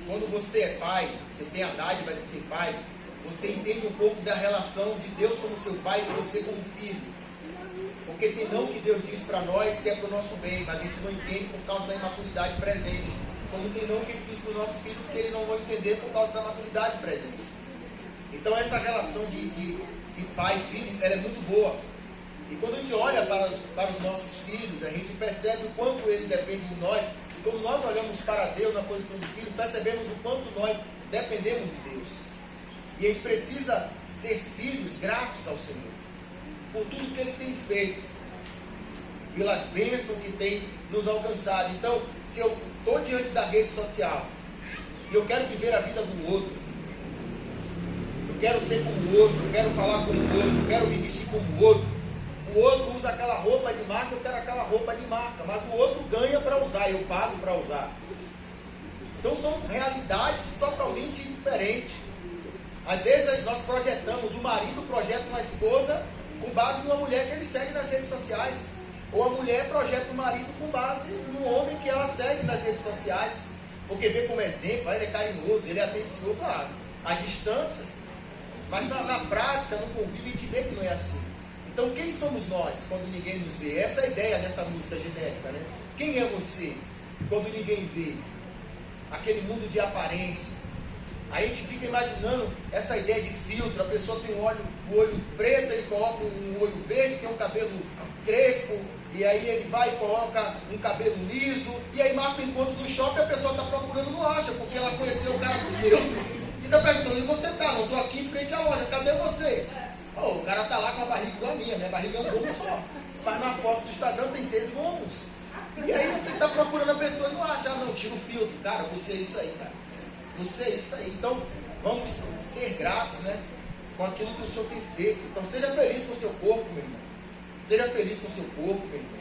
quando você é pai, você tem a dádiva de ser pai, você entende um pouco da relação de Deus como seu pai e você como filho. Porque tem não que Deus diz para nós que é para o nosso bem, mas a gente não entende por causa da imaturidade presente. Como tem não que Ele diz para os nossos filhos que Ele não vai entender por causa da maturidade presente. Então essa relação de pai e filho, ela é muito boa. E quando a gente olha para os nossos filhos, a gente percebe o quanto ele depende de nós. E quando nós olhamos para Deus na posição de filho, percebemos o quanto nós dependemos de Deus. E a gente precisa ser filhos gratos ao Senhor por tudo que Ele tem feito, pelas bênçãos que tem nos alcançado. Então, se eu estou diante da rede social e eu quero viver a vida do outro, eu quero ser como o outro, eu quero falar como o outro, eu quero me vestir como o outro usa aquela roupa de marca, eu quero aquela roupa de marca, mas o outro ganha para usar, eu pago para usar. Então são realidades totalmente diferentes. Às vezes nós projetamos, o marido projeta uma esposa com base numa mulher que ele segue nas redes sociais, ou a mulher projeta o marido com base no homem que ela segue nas redes sociais, porque vê como exemplo, ele é carinhoso, ele é atencioso à distância, mas na prática, no convívio, a gente vê que não é assim. Então quem somos nós quando ninguém nos vê? Essa é a ideia dessa música genérica, né? Quem é você quando ninguém vê? Aquele mundo de aparência. Aí a gente fica imaginando essa ideia de filtro, a pessoa tem o olho preto, ele coloca um olho verde, tem um cabelo crespo, e aí ele vai e coloca um cabelo liso, e aí marca o encontro do shopping, a pessoa está procurando, não acha, porque ela conheceu o cara do filtro. E está perguntando, onde você está? Não, estou aqui em frente à loja, cadê você? Oh, o cara está lá com a barriga igual a minha barriga é um gomo só, mas na foto do Instagram tem 6 gomos. E aí você está procurando a pessoa e não acha, não, tira o filtro, cara, você é isso aí, cara. Você é isso aí. Então, vamos ser gratos, né? Com aquilo que o Senhor tem feito. Então, seja feliz com o seu corpo, meu irmão. Seja feliz com o seu corpo, meu irmão.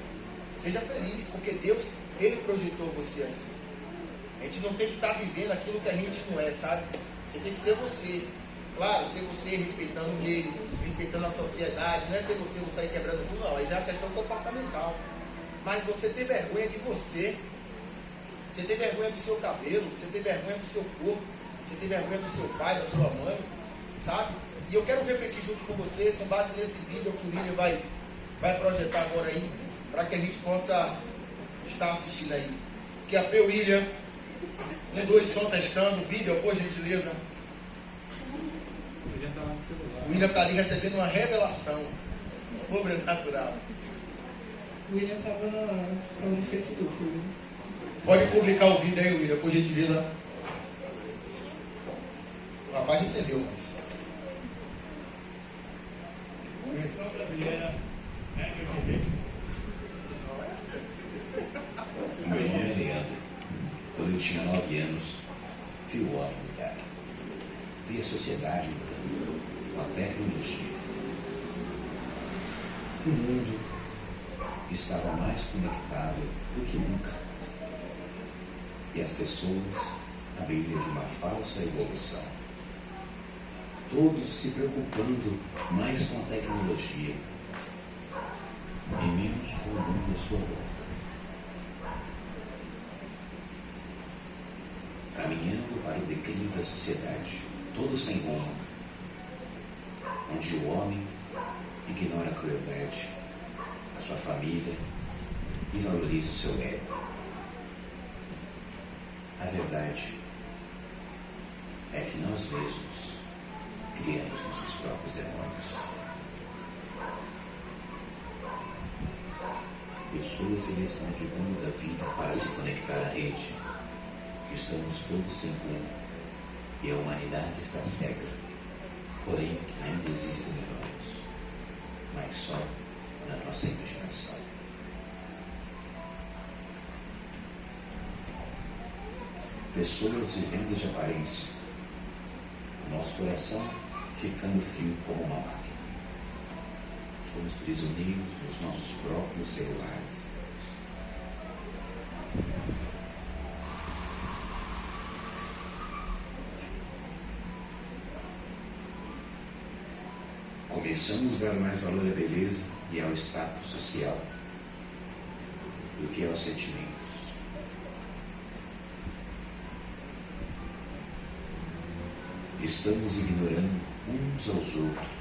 Seja feliz, porque Deus, Ele projetou você assim. A gente não tem que estar vivendo aquilo que a gente não é, sabe? Você tem que ser você. Claro, ser você respeitando o meio, respeitando a sociedade. Não é ser você, sair quebrando tudo, não. Aí já é uma questão comportamental. Mas você ter vergonha de você. Você tem vergonha do seu cabelo, você tem vergonha do seu corpo, você tem vergonha do seu pai, da sua mãe, sabe? E eu quero refletir junto com você, com base nesse vídeo que o William vai projetar agora aí, para que a gente possa estar assistindo aí. Que a P. William, 1, 2, som testando, vídeo, por gentileza. O William está ali recebendo uma revelação sobrenatural. O William estava no Facebook, William. Pode publicar o vídeo aí, William, por gentileza. O rapaz entendeu, mas... Versão brasileira, né? O meu nome é Leandro. Quando eu tinha 9 anos, vi o homem mudar. Vi a sociedade mudando, com a tecnologia. O mundo estava mais conectado do que nunca. E as pessoas à beira de uma falsa evolução. Todos se preocupando mais com a tecnologia e menos com o mundo à sua volta. Caminhando o declínio da sociedade, todo sem rumo, onde o homem ignora a crueldade, a sua família e valoriza o seu ego. A verdade é que nós mesmos criamos nossos próprios demônios. Pessoas se desconectando da vida para se conectar à rede. Estamos todos sem rumo e a humanidade está cega. Porém, ainda existem heróis, mas só na nossa imaginação. Pessoas vivendo de aparência, nosso coração ficando frio como uma máquina. Somos prisioneiros dos nossos próprios celulares. Começamos a dar mais valor à beleza e ao status social do que aos sentimentos. Estamos ignorando uns aos outros.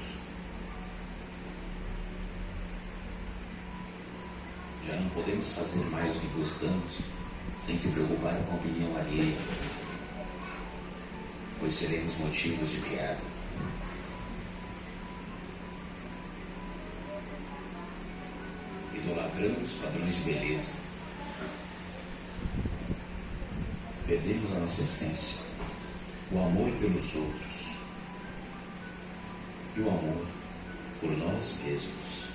Já não podemos fazer mais o que gostamos sem se preocupar com a opinião alheia, pois seremos motivos de piada. Idolatramos padrões de beleza. Perdemos a nossa essência, o amor pelos outros e o amor por nós mesmos.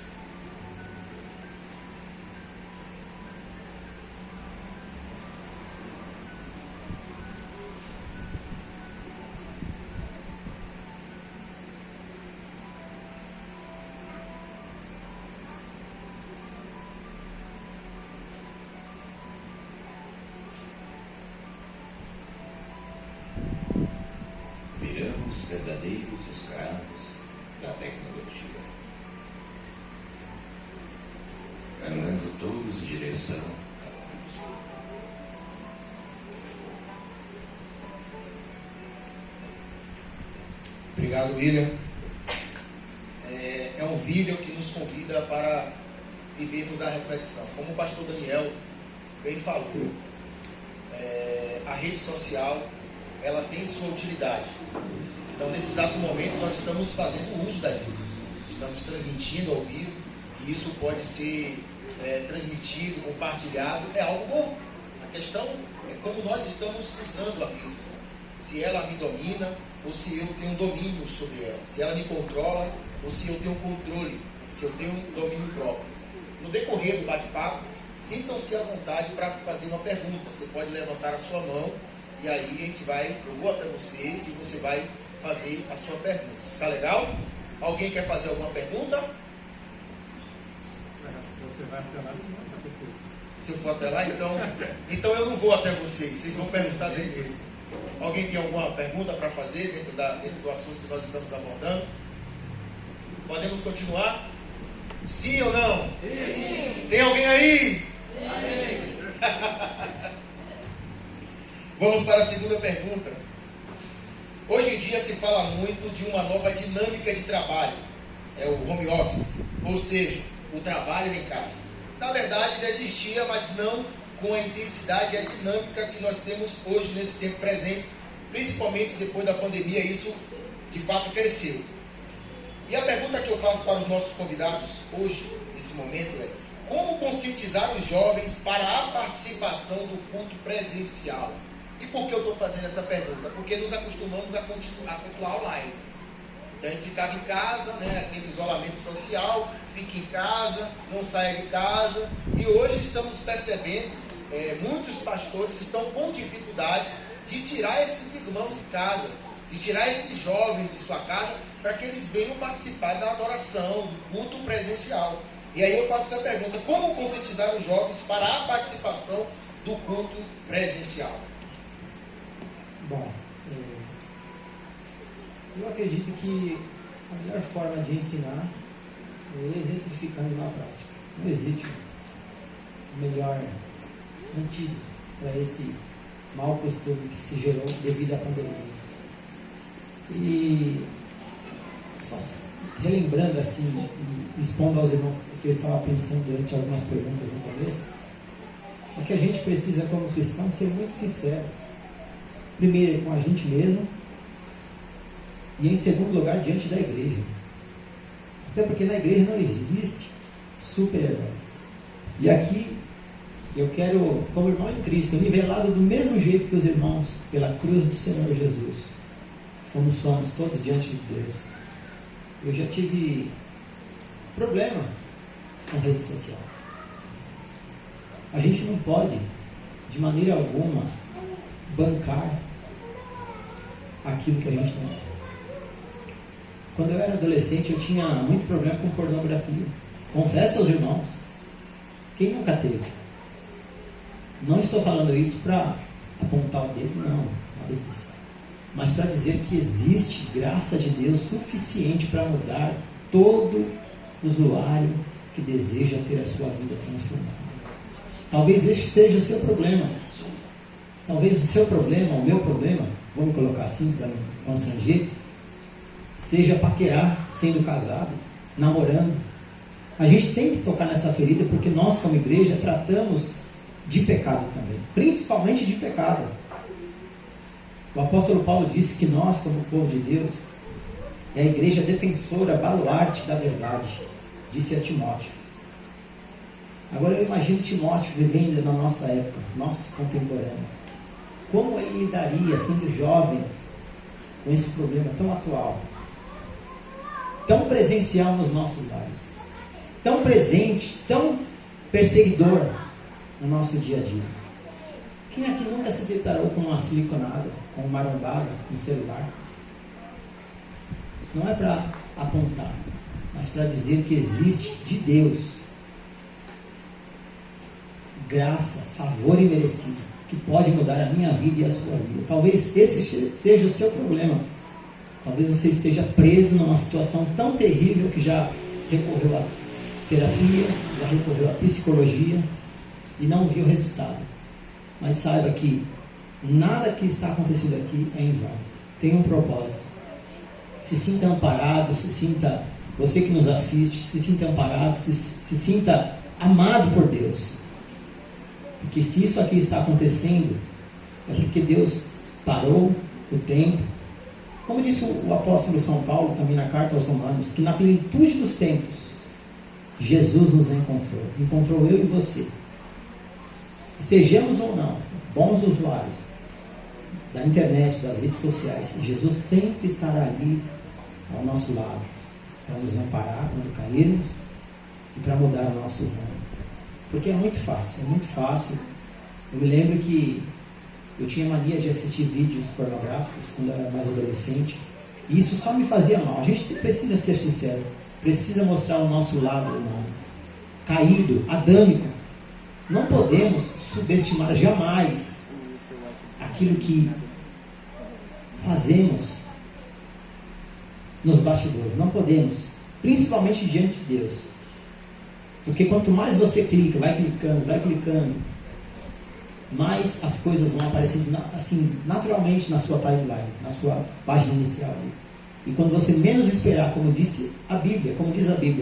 Viramos verdadeiros escravos da tecnologia, andando todos em direção ao ônibus. Obrigado, William. É um vídeo que nos convida para vivermos a reflexão. Como o pastor Daniel bem falou, a rede social ela tem sua utilidade. Então, nesse exato momento, nós estamos fazendo uso das redes. Estamos transmitindo ao vivo, e isso pode ser transmitido, compartilhado, é algo bom. A questão é como nós estamos usando a rede. Se ela me domina, ou se eu tenho um domínio sobre ela. Se ela me controla, ou se eu tenho um controle, se eu tenho um domínio próprio. No decorrer do bate-papo, sintam-se à vontade para fazer uma pergunta. Você pode levantar a sua mão, e aí eu vou até você e você vai fazer a sua pergunta. Tá legal? Alguém quer fazer alguma pergunta? Você vai até lá, não vai fazer tudo. Se eu for até lá, então eu não vou até vocês. Vocês vão perguntar dele mesmo. Alguém tem alguma pergunta para fazer dentro do assunto que nós estamos abordando? Podemos continuar? Sim ou não? Sim. Tem alguém aí? Sim. Vamos para a segunda pergunta. Hoje em dia se fala muito de uma nova dinâmica de trabalho. É o home office, ou seja, o trabalho em casa. Na verdade já existia, mas não com a intensidade e a dinâmica que nós temos hoje nesse tempo presente, principalmente depois da pandemia, isso de fato cresceu. E a pergunta que eu faço para os nossos convidados hoje, nesse momento, é: como conscientizar os jovens para a participação do culto presencial? E por que eu estou fazendo essa pergunta? Porque nos acostumamos a cultuar online. Então a gente ficava em casa, aquele isolamento social, fica em casa, não saia de casa. E hoje estamos percebendo, muitos pastores estão com dificuldades de tirar esses irmãos de casa, de tirar esses jovens de sua casa, para que eles venham participar da adoração, do culto presencial. E aí eu faço essa pergunta: como conscientizar os jovens para a participação do culto presencial? Bom, eu acredito que a melhor forma de ensinar é exemplificando na prática. Não existe melhor antídoto para esse mau costume que se gerou devido à pandemia. E só relembrando assim, e expondo aos irmãos o que eu estava pensando durante algumas perguntas no começo, é que a gente precisa, como cristão, ser muito sincero. Primeiro com a gente mesmo e, em segundo lugar, diante da igreja. Até porque na igreja não existe super-herói. E aqui eu quero, como irmão em Cristo, nivelado do mesmo jeito que os irmãos, pela cruz do Senhor Jesus, somos todos diante de Deus. Eu já tive problema com rede social. A gente não pode, de maneira alguma, bancar aquilo que a gente não é. Quando eu era adolescente, eu tinha muito problema com pornografia. Confesso aos irmãos. Quem nunca teve? Não estou falando isso para apontar o dedo, não, nada disso. Mas para dizer que existe graça de Deus suficiente para mudar todo usuário que deseja ter a sua vida transformada. Talvez este seja o seu problema. Talvez o seu problema, o meu problema, vamos colocar assim para não constranger, seja paquerar sendo casado, namorando. A gente tem que tocar nessa ferida porque nós, como igreja, tratamos de pecado também, principalmente de pecado. O apóstolo Paulo disse que nós, como povo de Deus, é a igreja defensora, baluarte da verdade, disse a Timóteo. Agora eu imagino Timóteo vivendo na nossa época, nosso contemporâneo. Como ele lidaria, sendo jovem, com esse problema tão atual, tão presencial nos nossos lares, tão presente, tão perseguidor no nosso dia a dia? Quem aqui nunca se deparou com uma siliconada, com uma marombada no celular? Não é para apontar, mas para dizer que existe de Deus graça, favor imerecido, que pode mudar a minha vida e a sua vida. Talvez esse seja o seu problema. Talvez você esteja preso numa situação tão terrível que já recorreu à terapia, já recorreu à psicologia e não viu o resultado. Mas saiba que nada que está acontecendo aqui é em vão. Tem um propósito. Se sinta amparado, você que nos assiste, se sinta amparado, se sinta amado por Deus. Porque se isso aqui está acontecendo, é porque Deus parou o tempo. Como disse o apóstolo São Paulo, também na carta aos Romanos, que na plenitude dos tempos, Jesus nos encontrou eu e você. Sejamos ou não bons usuários da internet, das redes sociais, Jesus sempre estará ali ao nosso lado, para nos amparar quando cairmos e para mudar o nosso rumo. Porque é muito fácil. Eu me lembro que eu tinha mania de assistir vídeos pornográficos quando eu era mais adolescente, e isso só me fazia mal. A gente precisa ser sincero, precisa mostrar o nosso lado humano, caído, adâmico. Não podemos subestimar jamais aquilo que fazemos nos bastidores. Não podemos, principalmente diante de Deus. Porque quanto mais você clica, vai clicando, mais as coisas vão aparecendo assim, naturalmente na sua timeline, na sua página inicial. E quando você menos esperar, como diz a Bíblia,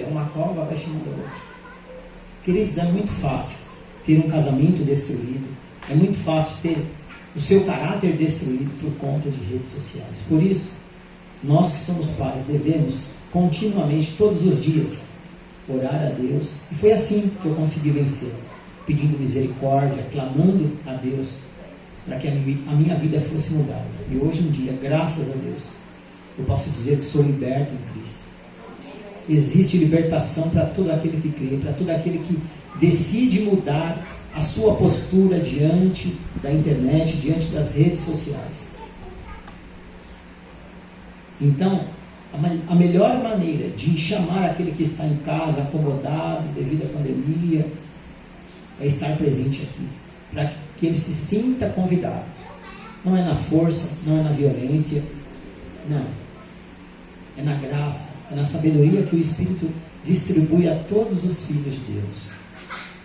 uma cova vai chamando a outra. Queridos, é muito fácil ter um casamento destruído, é muito fácil ter o seu caráter destruído por conta de redes sociais. Por isso, nós que somos pais devemos continuamente, todos os dias, orar a Deus. E foi assim que eu consegui vencer, pedindo misericórdia, clamando a Deus para que a minha vida fosse mudada. E hoje em dia, graças a Deus, eu posso dizer que sou liberto em Cristo. Existe libertação para todo aquele que crê, para todo aquele que decide mudar a sua postura diante da internet, diante das redes sociais. Então, a melhor maneira de chamar aquele que está em casa, acomodado, devido à pandemia, é estar presente aqui, para que ele se sinta convidado. Não é na força, não é na violência, não. É na graça, é na sabedoria que o Espírito distribui a todos os filhos de Deus.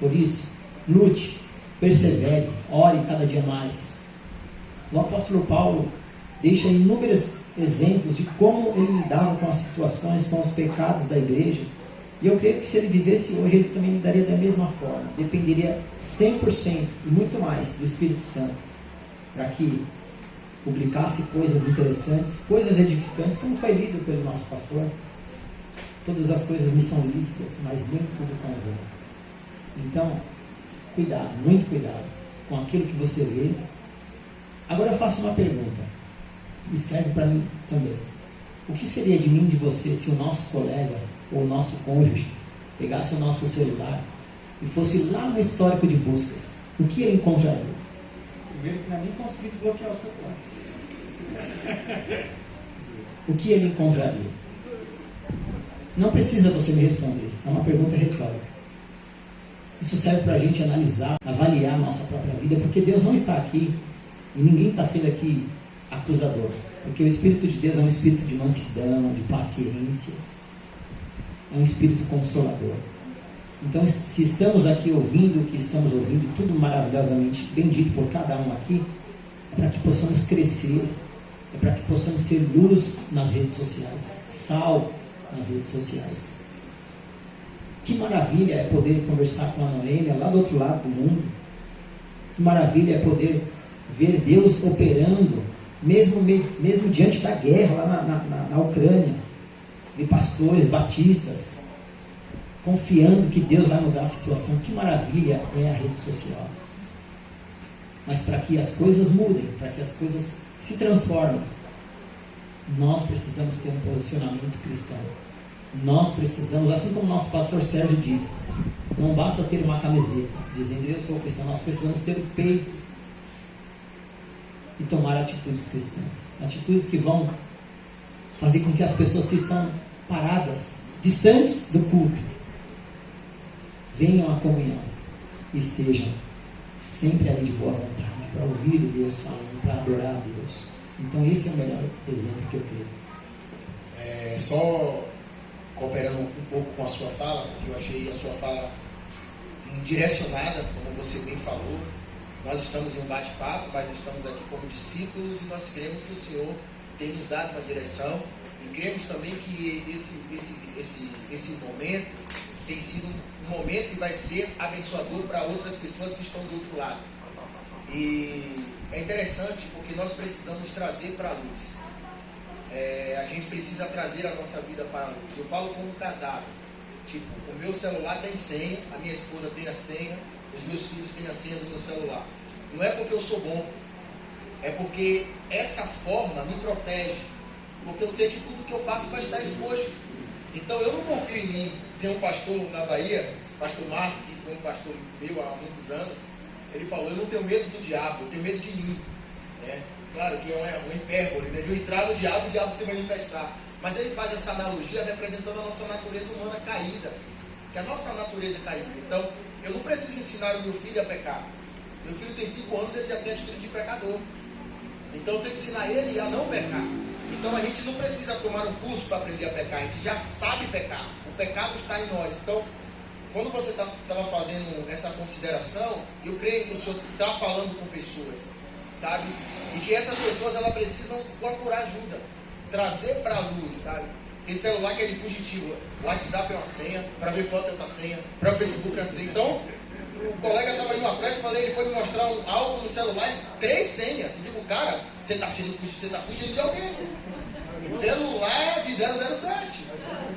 Por isso, lute, persevere, ore cada dia mais, O apóstolo Paulo deixa inúmeros exemplos de como ele lidava com as situações, com os pecados da igreja. E eu creio que se ele vivesse hoje, ele também lidaria da mesma forma. Dependeria 100% e muito mais do Espírito Santo para que publicasse coisas interessantes, coisas edificantes, como foi lido pelo nosso pastor. Todas as coisas me são lícitas, mas nem tudo convém. Então, cuidado, muito cuidado com aquilo que você vê. Agora eu faço uma pergunta, e serve para mim também. O que seria de mim e de você se o nosso colega ou o nosso cônjuge pegasse o nosso celular e fosse lá no histórico de buscas? O que ele encontraria? Primeiro que nem conseguisse bloquear o celular. O que ele encontraria? Não precisa você me responder, é uma pergunta retórica. Isso serve para a gente analisar, avaliar a nossa própria vida, porque Deus não está aqui e ninguém está sendo aqui acusador, porque o Espírito de Deus é um espírito de mansidão, de paciência, é um espírito consolador. Então, se estamos aqui ouvindo o que estamos ouvindo, tudo maravilhosamente bendito por cada um aqui, é para que possamos crescer, é para que possamos ser luz nas redes sociais, sal nas redes sociais. Que maravilha é poder conversar com a Noêmia lá do outro lado do mundo. Que maravilha é poder ver Deus operando, mesmo diante da guerra lá na Ucrânia. Ver pastores batistas confiando que Deus vai mudar a situação. Que maravilha é a rede social. Mas para que as coisas mudem, para que as coisas se transformem, nós precisamos ter um posicionamento cristão. Nós precisamos, assim como o nosso pastor Sérgio diz, não basta ter uma camiseta dizendo eu sou cristão, nós precisamos ter o peito e tomar atitudes cristãs, atitudes que vão fazer com que as pessoas que estão paradas, distantes do culto, venham à comunhão e estejam sempre ali de boa vontade, para ouvir Deus falando, para adorar a Deus. Então esse é o melhor exemplo que eu creio. Só cooperando um pouco com a sua fala, porque eu achei a sua fala direcionada, como você bem falou. Nós estamos em um bate-papo, mas estamos aqui como discípulos e nós cremos que o Senhor tem nos dado uma direção e cremos também que esse momento tem sido um momento que vai ser abençoador para outras pessoas que estão do outro lado. E é interessante porque nós precisamos trazer para a luz. A gente precisa trazer a nossa vida para a luz. Eu falo como casado. Tipo, o meu celular tem senha, a minha esposa tem a senha, os meus filhos têm a senha do meu celular. Não é porque eu sou bom, é porque essa forma me protege. Porque eu sei que tudo que eu faço vai estar exposto. Então eu não confio em mim. Tem um pastor na Bahia, pastor Marco, que foi um pastor meu há muitos anos. Ele falou, eu não tenho medo do diabo, eu tenho medo de mim. Claro que é uma hipérbole, de eu entrar no diabo, o diabo se manifestar. Mas ele faz essa analogia representando a nossa natureza humana caída. Que a nossa natureza é caída. Então, eu não preciso ensinar o meu filho a pecar. Meu filho tem 5 anos, ele já tem atitude de pecador. Então, eu tenho que ensinar ele a não pecar. Então, a gente não precisa tomar um curso para aprender a pecar. A gente já sabe pecar. O pecado está em nós. Então, quando você estava fazendo essa consideração, eu creio que o Senhor está falando com pessoas, sabe? E que essas pessoas, elas precisam procurar ajuda, trazer para a luz, sabe? Tem celular que é de fugitivo, o WhatsApp é uma senha, para ver foto é uma senha, para o Facebook é uma senha. Então, o colega estava em uma festa, ele foi me mostrar algo no celular, 3 senhas. Eu digo, cara, você está fugindo de alguém. Celular de 007.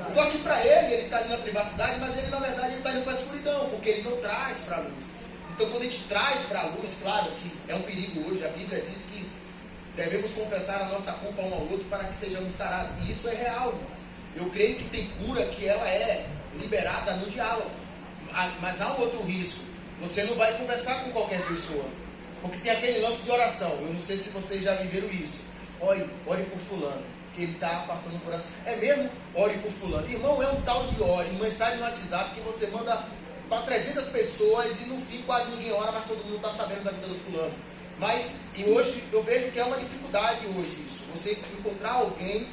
Só que para ele está ali na privacidade, mas ele na verdade ele está indo para a escuridão, porque ele não traz para a luz. Então quando a gente traz para a luz, claro que é um perigo hoje, a Bíblia diz que devemos confessar a nossa culpa um ao outro para que sejamos sarados. E isso é real, irmãos. Eu creio que tem cura que ela é liberada no diálogo. Mas há um outro risco. Você não vai conversar com qualquer pessoa. Porque tem aquele lance de oração. Eu não sei se vocês já viveram isso. Ore por fulano, que ele está passando por essa. É mesmo? Ore por fulano. Irmão, é um tal de ore, uma mensagem no WhatsApp que você manda para 300 pessoas e no fim quase ninguém ora, mas todo mundo está sabendo da vida do fulano. E hoje eu vejo que é uma dificuldade hoje isso. Você encontrar alguém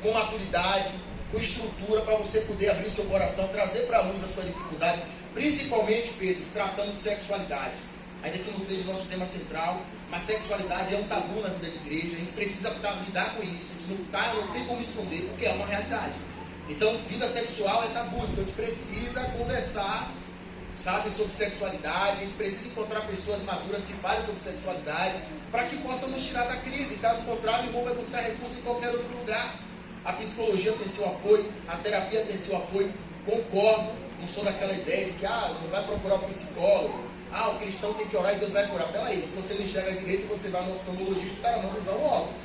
com maturidade, com estrutura para você poder abrir o seu coração, trazer para a luz a sua dificuldade, principalmente, Pedro, tratando de sexualidade. ainda que não seja o nosso tema central, mas sexualidade é um tabu na vida de igreja, a gente precisa lidar com isso, a gente não tem como esconder, porque é uma realidade. Então, vida sexual é tabu, então a gente precisa conversar, sabe, sobre sexualidade, a gente precisa encontrar pessoas maduras que falem sobre sexualidade, para que possam nos tirar da crise. Caso contrário, o irmão vai buscar recurso em qualquer outro lugar. A psicologia tem seu apoio, a terapia tem seu apoio, concordo, não sou daquela ideia de que não vai procurar um psicólogo, o cristão tem que orar e Deus vai curar. Peraí, se você não enxerga direito, você vai no oftalmologista, o cara manda usar um óculos.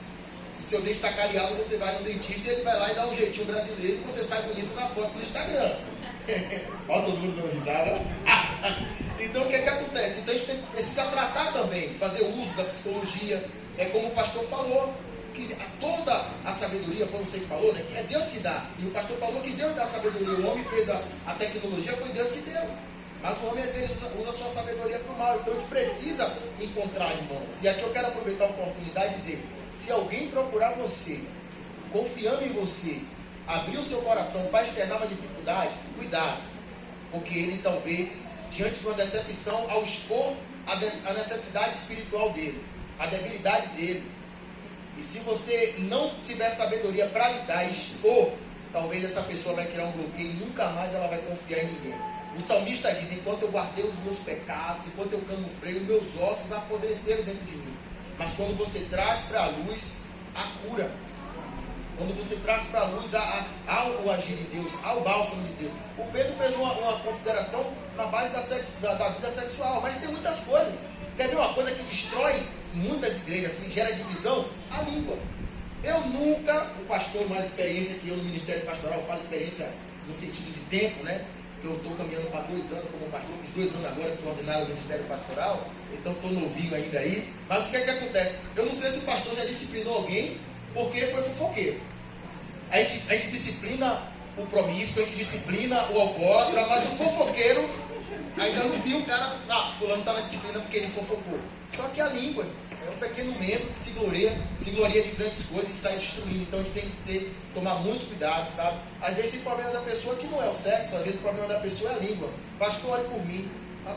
Se seu dente está cariado, você vai no dentista e ele vai lá e dá um jeitinho brasileiro e você sai bonito na foto no Instagram. Olha todo mundo dando risada. Então o que acontece? Então a gente precisa tratar também, fazer uso da psicologia. É como o pastor falou, que toda a sabedoria, foi você que falou, né? É Deus que dá. E o pastor falou que Deus dá a sabedoria. O homem fez a tecnologia, foi Deus que deu. Mas o homem às vezes usa a sua sabedoria para o mal. Então a gente precisa encontrar irmãos. E aqui eu quero aproveitar a oportunidade e dizer, se alguém procurar você, confiando em você, abrir o seu coração para externar uma dificuldade, cuidado. Porque ele talvez, diante de uma decepção, ao expor a necessidade espiritual dele, a debilidade dele, e se você não tiver sabedoria para lidar e expor, talvez essa pessoa vai criar um bloqueio e nunca mais ela vai confiar em ninguém. O salmista diz, enquanto eu guardei os meus pecados, enquanto eu camuflei, os meus ossos apodreceram dentro de mim. Mas quando você traz para a luz a cura, quando você traz para a luz ao agir de Deus, ao bálsamo de Deus. O Pedro fez uma consideração na base da vida sexual, mas tem muitas coisas. Quer ver uma coisa que destrói muitas igrejas, assim, gera divisão? A língua. Eu nunca, o pastor mais experiência que eu no ministério pastoral, falo experiência no sentido de tempo, né? Eu estou caminhando para 2 anos como pastor, fiz 2 anos agora que fui ordenado no ministério pastoral, então estou novinho ainda aí. Mas o que é que acontece? Eu não sei se o pastor já disciplinou alguém porque foi fofoqueiro. A gente disciplina o promíscuo, a gente disciplina o alcoólatra, mas o fofoqueiro ainda não viu o cara, fulano está na disciplina porque ele fofocou. Só que a língua é um pequeno membro que se gloria de grandes coisas e sai destruindo. Então a gente tem que tomar muito cuidado, sabe? Às vezes tem problema da pessoa que não é o sexo, às vezes o problema da pessoa é a língua. Pastor, ore por mim.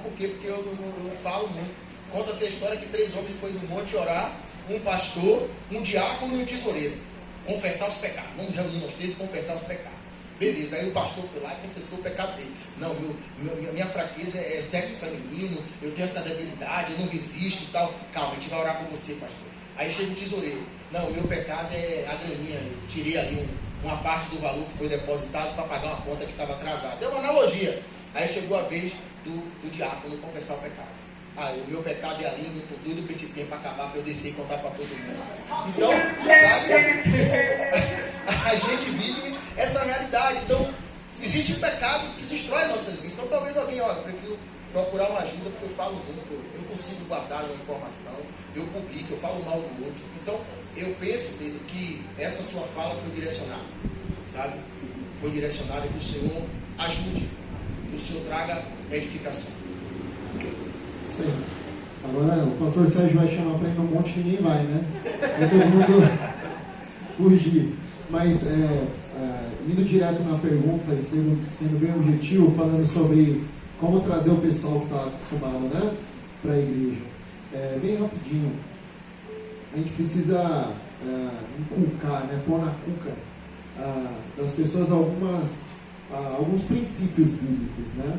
Por quê? Porque eu falo muito. Conta-se a história que 3 homens foram no monte orar, um pastor, um diácono e um tesoureiro. Confessar os pecados. Vamos reunir nós 3 e confessar os pecados. Beleza, aí o pastor foi lá e confessou o pecado dele. Não, minha fraqueza é sexo feminino, eu tenho essa debilidade, eu não resisto e tal. Calma, a gente vai orar com você, pastor. Aí chega o tesoureiro. Não, o meu pecado é a graninha, eu tirei ali uma parte do valor que foi depositado para pagar uma conta que estava atrasada. Deu uma analogia. Aí chegou a vez do diácono confessar o pecado. O meu pecado é a língua, eu estou doido para esse tempo acabar, para eu descer e contar para todo mundo. Então, sabe, a gente vive essa realidade. Então, existem pecados que destroem nossas vidas. Então, talvez alguém, olha, eu prefiro procurar uma ajuda porque eu falo muito, eu não consigo guardar uma informação, eu publico, eu falo mal do outro. Então, eu penso, Pedro, que essa sua fala foi direcionada, sabe? Foi direcionada que o Senhor ajude, que o Senhor traga edificação. Isso aí. Agora o pastor Sérgio vai chamar para ir no monte e ninguém vai, né? Vai todo mundo fugir. Mas indo direto na pergunta e sendo bem objetivo, falando sobre como trazer o pessoal que está acostumado, né, para a igreja. Bem rapidinho, a gente precisa inculcar, né, pôr na cuca das pessoas alguns princípios bíblicos, né?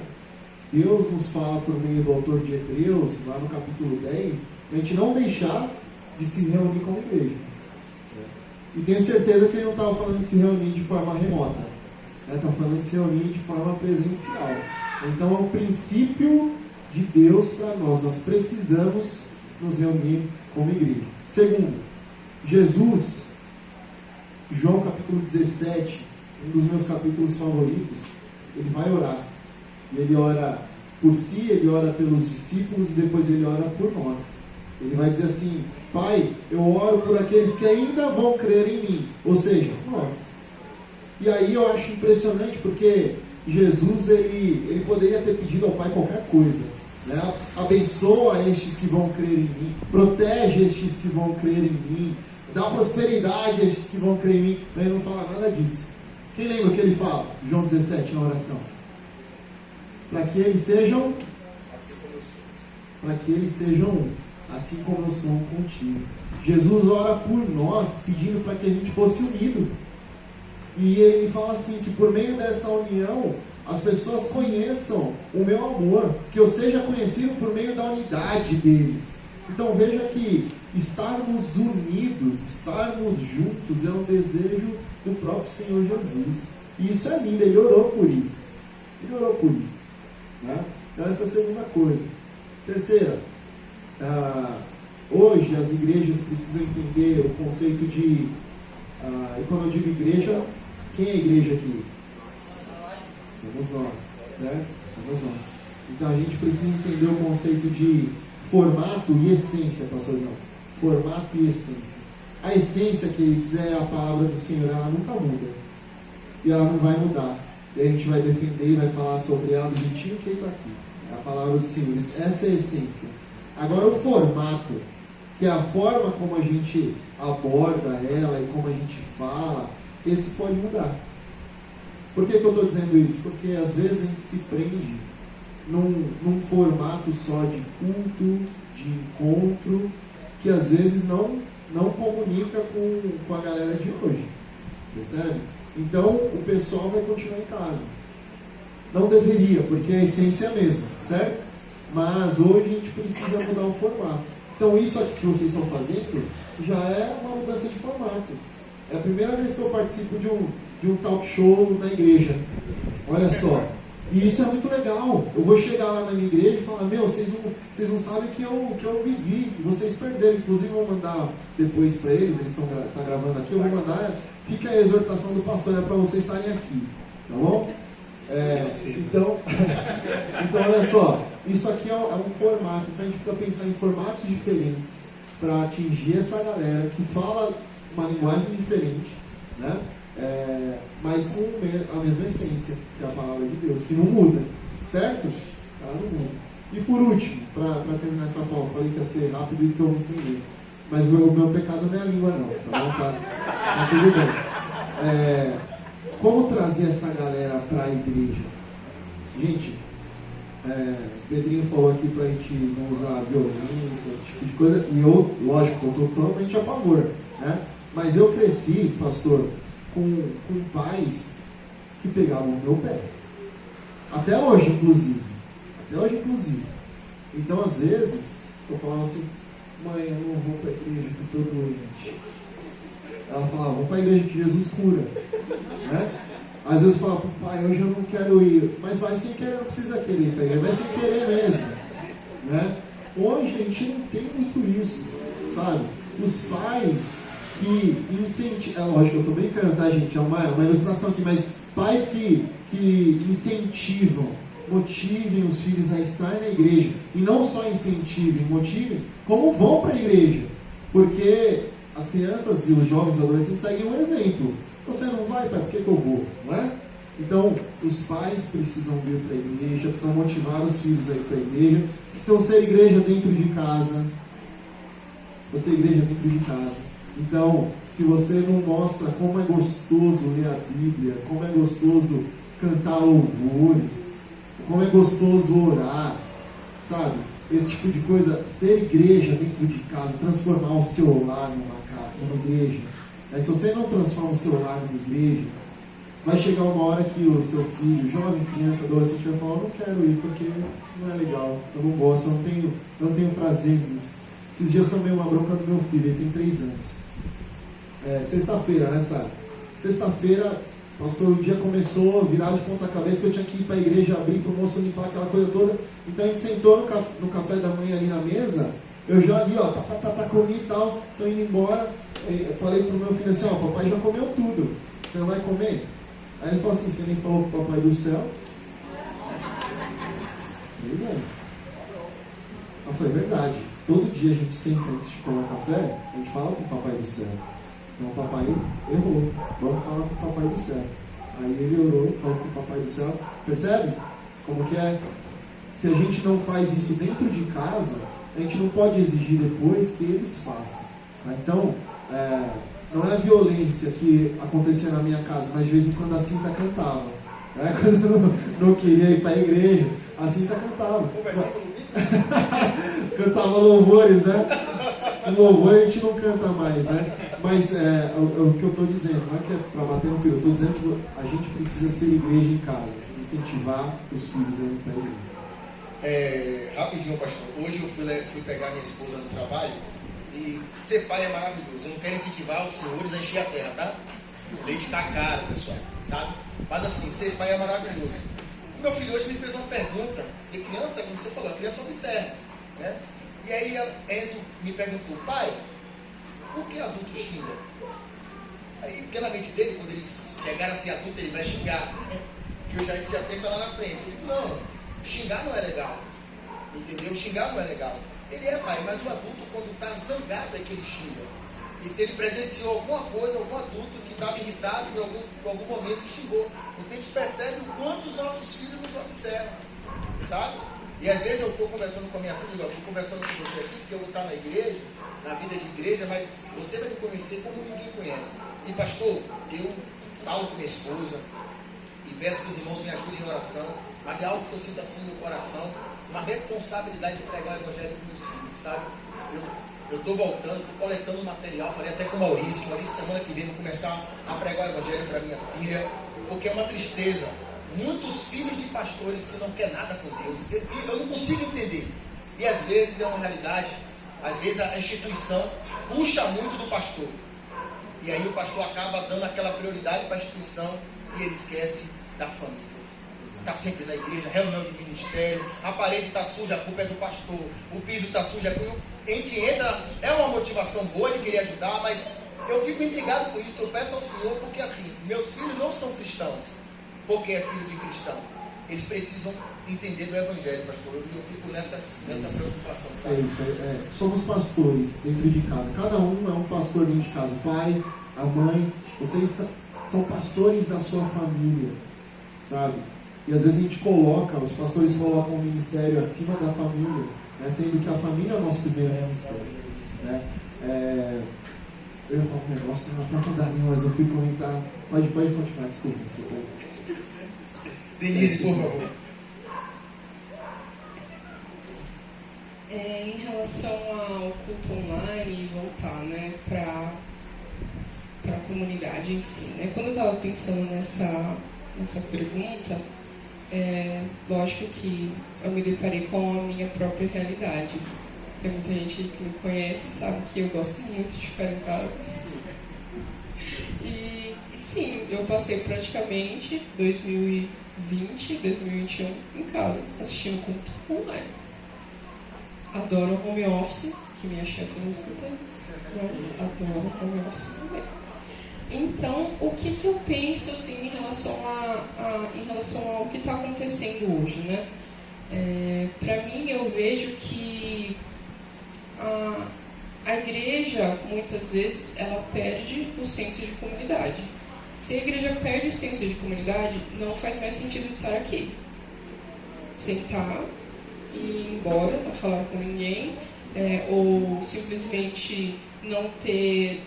Deus nos fala por meio do autor de Hebreus, lá no capítulo 10, a gente não deixar de se reunir como igreja. E tenho certeza que ele não estava falando de se reunir de forma remota, estava falando de se reunir de forma presencial. Então é um princípio de Deus para nós. Nós precisamos nos reunir como igreja. Segundo, Jesus, João capítulo 17, um dos meus capítulos favoritos, ele vai orar. E ele ora por si, ele ora pelos discípulos e depois ele ora por nós. Ele vai dizer assim: Pai, eu oro por aqueles que ainda vão crer em mim, ou seja, nós. E aí eu acho impressionante porque Jesus ele poderia ter pedido ao Pai qualquer coisa, né? Abençoa estes que vão crer em mim, protege estes que vão crer em mim, dá prosperidade a estes que vão crer em mim, mas ele não fala nada disso. Quem lembra o que ele fala? João 17 na oração. Para que eles sejam para que eles sejam um, assim como eu sou um contigo. Jesus ora por nós, pedindo para que a gente fosse unido. E ele fala assim, que por meio dessa união, as pessoas conheçam o meu amor, que eu seja conhecido por meio da unidade deles. Então veja que estarmos unidos, estarmos juntos, é um desejo do próprio Senhor Jesus. E isso é lindo, ele orou por isso. Ele orou por isso. Né? Então essa é a segunda coisa. Terceira, hoje as igrejas precisam entender o conceito de, e quando eu digo igreja, quem é a igreja aqui? Somos nós, certo? Somos nós. Então a gente precisa entender o conceito de formato e essência, pastorzão. Formato e essência. A essência, queridos, é a palavra do Senhor, ela nunca muda. E ela não vai mudar. E a gente vai defender e vai falar sobre ela do jeitinho que está aqui. É a palavra do Senhor. Essa é a essência. Agora o formato, que é a forma como a gente aborda ela e como a gente fala, esse pode mudar. Por que eu estou dizendo isso? Porque às vezes a gente se prende num formato só de culto, de encontro, que às vezes não comunica com a galera de hoje. Percebe? Então o pessoal vai continuar em casa. Não deveria, porque a essência é a mesma, certo? Mas hoje a gente precisa mudar o formato. Então isso aqui que vocês estão fazendo já é uma mudança de formato. É a primeira vez que eu participo de um talk show na igreja. Olha só. E isso é muito legal. Eu vou chegar lá na minha igreja e falar, vocês não sabem o que eu vivi. Vocês perderam. Inclusive eu vou mandar depois para eles estão gravando aqui, eu vou mandar, fica a exortação do pastor, é para vocês estarem aqui. Tá bom? Então olha só, isso aqui é um formato, então a gente precisa pensar em formatos diferentes para atingir essa galera que fala uma linguagem diferente, né? Mas com a mesma essência, que é a palavra de Deus, que não muda, certo? Ela não muda. E por último, para terminar essa fala, falei que ia ser rápido e então me estender. Mas o meu pecado não é a língua não, tá bom? Tá tudo bem. Como trazer essa galera para a igreja? Gente, Pedrinho falou aqui para a gente não usar violência, esse tipo de coisa, e eu, lógico, eu estou totalmente a favor, né? Mas eu cresci, pastor, com pais que pegavam o meu pé. Até hoje, inclusive. Então, às vezes, eu falava assim, mãe, eu não vou para a igreja que estou doente. Ela falava, vamos para a igreja que Jesus cura. Né? Às vezes eu falava, pai, hoje eu não quero ir. Mas vai sem querer, não precisa querer ir para a igreja, vai sem querer mesmo. Né? Hoje a gente não tem muito isso, sabe? Os pais que incentivam, lógico, eu estou brincando, tá, gente? É uma ilustração aqui, mas pais que incentivam, motivem os filhos a estar na igreja, e não só incentivem, motivem, como vão para a igreja, porque as crianças e os jovens e adolescentes seguem um exemplo. Você não vai, pai, por que eu vou? Não é? Então, os pais precisam vir para a igreja, precisam motivar os filhos a ir para a igreja, precisam ser igreja dentro de casa. Então, se você não mostra como é gostoso ler a Bíblia, como é gostoso cantar louvores, como é gostoso orar, sabe? Esse tipo de coisa, ser igreja dentro de casa, transformar o seu lar numa igreja. Mas se você não transforma o seu lar numa igreja, vai chegar uma hora que o seu filho, jovem, criança, adolescente, vai falar, eu não quero ir porque não é legal, eu não gosto, eu não tenho prazer nisso. Esses dias eu tomei uma bronca do meu filho, ele tem 3 anos. Sexta-feira, né, sabe? Sexta-feira, pastor, o dia começou virado de ponta cabeça, que eu tinha que ir para a igreja abrir, para o moço limpar aquela coisa toda. Então a gente sentou no café da manhã ali na mesa, eu já ali, comi e tal, tô indo embora. Eu falei pro meu filho assim, papai já comeu tudo, você não vai comer? Aí ele falou assim, você nem falou pro papai do céu? 3 anos. Eu falei, verdade, todo dia a gente senta antes de tomar café, a gente fala pro papai do céu. Então o papai errou, vamos falar pro papai do céu. Aí ele orou, falou pro papai do céu. Percebe como que é? Se a gente não faz isso dentro de casa, a gente não pode exigir depois que eles façam. Então, não é a violência que acontecia na minha casa, mas de vez em quando a Cinta cantava. né? Quando não queria ir para a igreja, a Cinta cantava. Cantava louvores, né? Esse louvor a gente não canta mais, né? Mas o que eu estou dizendo, não é que é para bater no filho, eu estou dizendo que a gente precisa ser igreja em casa, incentivar os filhos a ir para a igreja. Rapidinho, pastor. Hoje eu fui pegar minha esposa no trabalho e ser pai é maravilhoso. Eu não quero incentivar os senhores a encher a terra, tá? O leite está caro, pessoal, sabe? Mas assim, ser pai é maravilhoso. O meu filho hoje me fez uma pergunta, porque criança, como você falou, a criança observa, né? E aí Enzo me perguntou, pai, por que adulto xinga? Aí, porque na mente dele, quando ele chegar a ser adulto, ele vai xingar, né? Que a gente já pensa lá na frente. Eu digo, não, xingar não é legal, entendeu? Xingar não é legal. Ele é pai, mas o adulto, quando está zangado, é que ele xinga. E ele presenciou alguma coisa, algum adulto que estava irritado em algum momento e xingou. Então a gente percebe o quanto os nossos filhos nos observam, sabe? E às vezes eu estou conversando com a minha filha, estou conversando com você aqui, porque eu vou estar na igreja, na vida de igreja, mas você vai me conhecer como ninguém conhece. E pastor, eu falo com minha esposa e peço que os irmãos me ajudem em oração, mas é algo que eu sinto assim no coração, uma responsabilidade de pregar o evangelho para os meus filhos, sabe? Eu estou voltando, estou coletando material, falei até com o Maurício, semana que vem vou começar a pregar o evangelho para minha filha, porque é uma tristeza. Muitos filhos de pastores que não querem nada com Deus, eu não consigo entender. E às vezes é uma realidade, às vezes a instituição puxa muito do pastor. E aí o pastor acaba dando aquela prioridade para a instituição e ele esquece da família. Está sempre na igreja, reunião de ministério, a parede está suja, a culpa é do pastor, o piso está sujo, a gente entra, é uma motivação boa de querer ajudar, mas eu fico intrigado com isso, eu peço ao Senhor, porque assim, meus filhos não são cristãos, porque é filho de cristão, eles precisam entender do evangelho, pastor, eu fico nessa preocupação, sabe? É isso, somos pastores dentro de casa, cada um é um pastor dentro de casa, o pai, a mãe, vocês são pastores da sua família, sabe? E às vezes a gente os pastores colocam o ministério acima da família, né? Sendo que a família é o nosso primeiro ministério, né? Eu ia falar um negócio na ponta da língua, mas eu fui comentar. Pode continuar, desculpa. Denise, por favor. Em relação ao culto online e voltar, né, para a comunidade em si, né? Quando eu estava pensando nessa pergunta, lógico que eu me deparei com a minha própria realidade. Tem muita gente que me conhece, sabe que eu gosto muito de ficar em casa. E sim, eu passei praticamente 2020, 2021 em casa, assistindo culto online. Adoro home office, que minha chefe não escuta isso, mas adoro home office também. Então, o que eu penso assim, em relação ao que está acontecendo hoje, né? Para mim, eu vejo que a igreja, muitas vezes, ela perde o senso de comunidade. Se a igreja perde o senso de comunidade, não faz mais sentido estar aqui. Sentar e ir embora, não falar com ninguém, ou simplesmente não ter